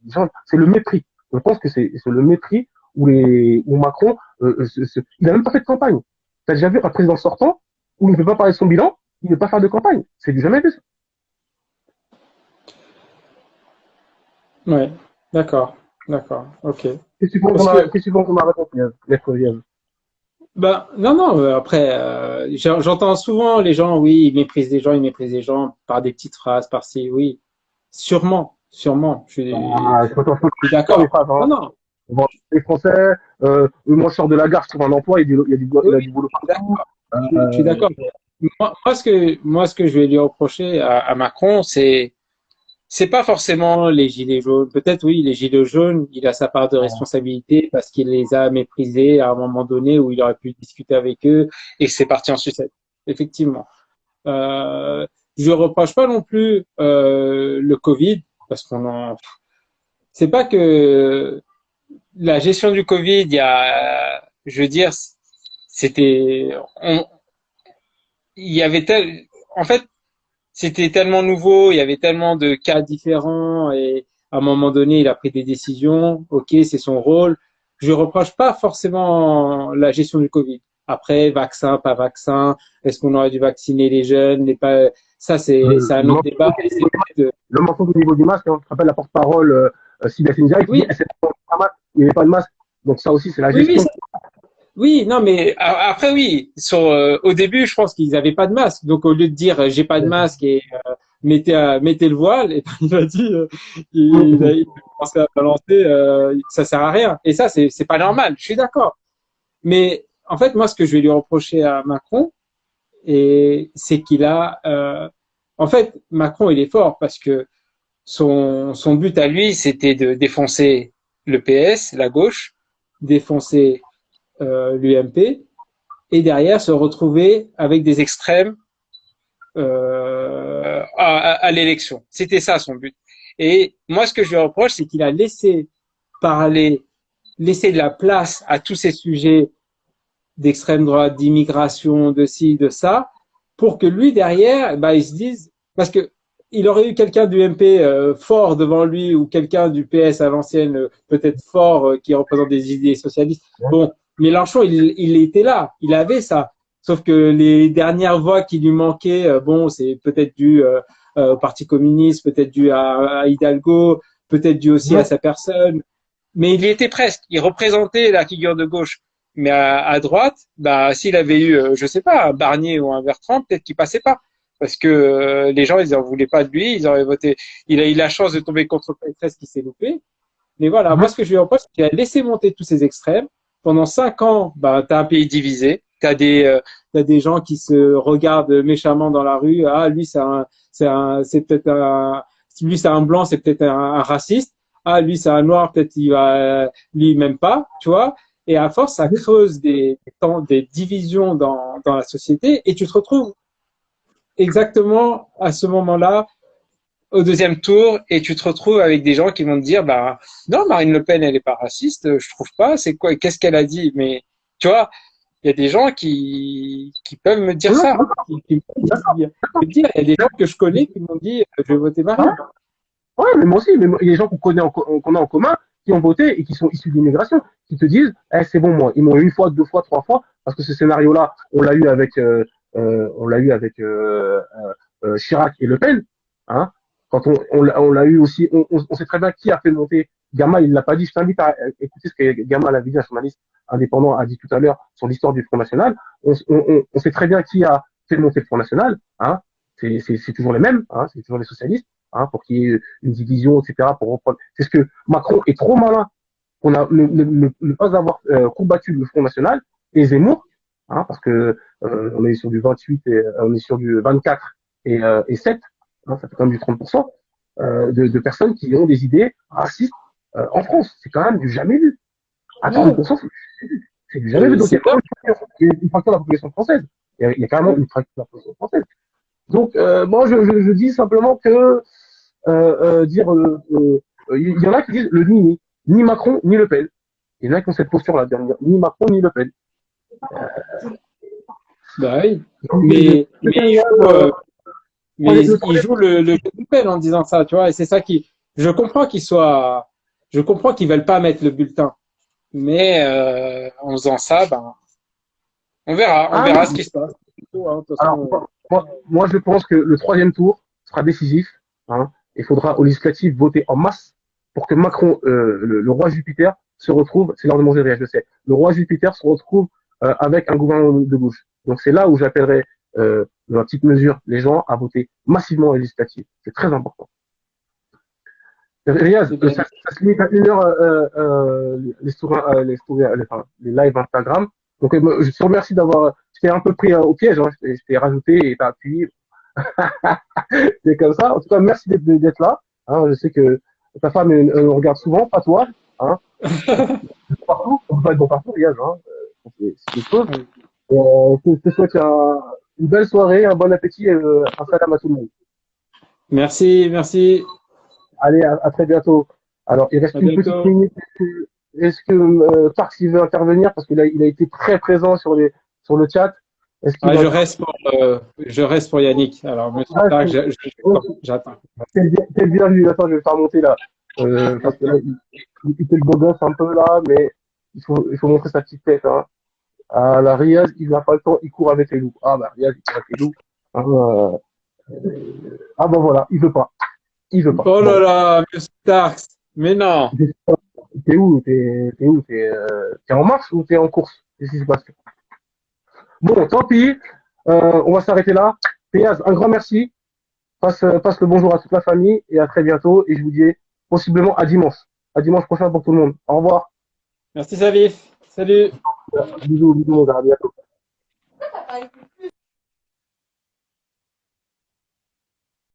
gens, c'est le mépris. Je pense que c'est le mépris où Macron, il a même pas fait de campagne. T'as déjà vu un président sortant où il ne peut pas parler de son bilan, il ne peut pas faire de campagne. C'est du jamais vu. Ouais, d'accord, d'accord, ok. Qu'est-ce que tu penses Parce que, de ma réponse, maître Diaz? ben, non, non, après, j'entends souvent les gens, oui, ils méprisent les gens par des petites phrases, par-ci, oui. Sûrement, sûrement, Ah, je suis pas les d'accord. phrases, hein. Non, non, Bon, les Français, moi je sors de la gare, je trouve un emploi, il oui, y a oui, du boulot je suis partout. d'accord. Je suis Euh, d'accord. Moi, ce que je vais lui reprocher à Macron, c'est pas forcément les gilets jaunes. Peut-être oui, les gilets jaunes, il a sa part de responsabilité parce qu'il les a méprisés à un moment donné où il aurait pu discuter avec eux et que c'est parti en sucette. Effectivement. Je reproche pas non plus le Covid parce c'est pas que la gestion du Covid, je veux dire, c'était, il y avait en fait, c'était tellement nouveau, il y avait tellement de cas différents et à un moment donné, il a pris des décisions. Ok, c'est son rôle. Je reproche pas forcément la gestion du Covid. Après, vaccin, pas vaccin, est-ce qu'on aurait dû vacciner les jeunes, les pas, ça c'est le, un autre débat. Et le mensonge au niveau du masque, hein, je te rappelle la porte-parole Sylvia Sindiaï qui dit oui, il n'y avait pas de masque. Donc ça aussi, c'est la oui, oui, gestion. oui, non, mais après oui, au début, je pense qu'ils avaient pas de masque. Donc au lieu de dire j'ai pas de masque et mettez le voile, et ben, il a dit il a commencé à balancer ça sert à rien. Et ça c'est pas normal. Je suis d'accord. Mais en fait, moi, ce que je vais lui reprocher à Macron, et c'est qu'il a en fait Macron il est fort parce que son but à lui c'était de défoncer le PS, la gauche, défoncer l'UMP et derrière se retrouver avec des extrêmes à l'élection. C'était ça son but. Et moi, ce que je lui reproche, c'est qu'il a laissé parler, laissé de la place à tous ces sujets d'extrême droite, d'immigration, de ci, de ça, pour que lui derrière, bah, il se dise, parce que il aurait eu quelqu'un du MP fort devant lui ou quelqu'un du PS à l'ancienne, peut-être fort, qui représente des idées socialistes. Bon, Mélenchon, il était là, il avait ça. Sauf que les dernières voix qui lui manquaient, bon, c'est peut-être dû au Parti communiste, peut-être dû à Hidalgo, peut-être dû aussi à sa personne. Mais il y était presque. Il représentait la figure de gauche. Mais à droite, bah, s'il avait eu, je sais pas, un Barnier ou un Bertrand, peut-être qu'il passait pas. Parce que les gens, ils en voulaient pas de lui, ils auraient voté. Il a eu la chance de tomber contre Pécresse qui s'est loupé. Mais voilà, moi, ce que je lui reproche, c'est qu'il a laissé monter tous ces extrêmes. Pendant 5 ans, bah, t'as un pays divisé. T'as des gens qui se regardent méchamment dans la rue. Ah, lui, c'est peut-être lui, c'est un blanc, c'est peut-être un raciste. Ah, lui, c'est un noir, peut-être il va, lui, même pas, tu vois. Et à force, ça creuse des divisions dans la société et tu te retrouves exactement à ce moment-là au deuxième tour et tu te retrouves avec des gens qui vont te dire, bah, non, Marine Le Pen, elle est pas raciste, je trouve pas, c'est quoi, qu'est-ce qu'elle a dit? Mais, tu vois, il y a des gens qui peuvent me dire ça. Qui me dire, il y a des gens que je connais qui m'ont dit, je vais voter Marine. Ouais, mais moi aussi, mais il y a des gens qu'on a en commun qui ont voté et qui sont issus de l'immigration, qui te disent, eh, c'est bon, moi, ils m'ont eu une fois, deux fois, trois fois, parce que ce scénario-là, on l'a eu avec Chirac et Le Pen, hein. Quand on l'a eu aussi, on sait très bien qui a fait monter. Gamal, il l'a pas dit. Je t'invite à écouter ce que Gamal a dit, un journaliste indépendant a dit tout à l'heure sur l'histoire du Front National. On sait très bien qui a fait monter le Front National, hein. C'est toujours les mêmes, hein. C'est toujours les socialistes. Hein, pour qu'il y ait une division, etc. Pour reprendre. C'est ce que Macron est trop malin pour ne pas avoir combattu le Front National et Zemmour, hein, parce que on est sur du 28 et on est sur du 24 et 7, hein, ça fait quand même du 30% de personnes qui ont des idées racistes en France. C'est quand même du jamais vu. À 30%, c'est du jamais vu. Donc il y a quand même une fraction de la population française. Il y a carrément une fraction de la population française. Donc moi je dis simplement que il y en a qui disent le ni Macron ni Le Pen. Il y en a qui ont cette posture-là, ni Macron ni Le Pen. Bah oui. Mais il joue le Le Pen en disant ça, tu vois, et c'est ça je comprends je comprends qu'ils veulent pas mettre le bulletin. Mais, en faisant ça, ben, on verra ce qui se passe. Alors, moi, je pense que le troisième tour sera décisif, hein. Il faudra aux législatives voter en masse pour que Macron, le roi Jupiter, se retrouve, c'est l'heure de manger rien, je sais, le roi Jupiter se retrouve avec un gouvernement de gauche. Donc c'est là où j'appellerai, dans la petite mesure, les gens à voter massivement aux législatives. C'est très important. Riyad, ça se limite à 1 heure les lives Instagram. Donc je te remercie d'avoir, je t'ai un peu pris au piège, hein, je t'ai rajouté et t'as appuyé. C'est comme ça. En tout cas, merci d'être là. Hein, je sais que ta femme elle regarde souvent, pas toi. Hein. Partout, on peut pas être bon partout, Riyad. Hein. C'est quelque chose. Je te souhaite une belle soirée, un bon appétit et un salam à tout le monde. Merci, merci. Allez, à très bientôt. Alors, il reste une petite minute. Est-ce que Parks il veut intervenir parce qu'il il a été très présent sur le chat. Je reste pour Yannick. Alors, monsieur Parks, j'attends. T'es bien vu. Attends, je vais le faire monter là. Parce que là, il fait le beau gosse un peu là, mais il faut montrer sa petite tête. Hein. Ah, la Riyad, il n'a pas le temps, il court avec les loups. Ah, bah, Riyad, il court avec les loups. Ah, bon, voilà, il veut pas. Il veut pas. Oh là là, monsieur Parks. Mais non. T'es où? T'es en marche ou t'es en course? Qu'est-ce qui se passe? Bon, tant pis. On va s'arrêter là. Péaz, un grand merci. Passe le bonjour à toute la famille et à très bientôt. Et je vous dis possiblement à dimanche. À dimanche prochain pour tout le monde. Au revoir. Merci Savif. Salut. Bisous, mon gars. À bientôt.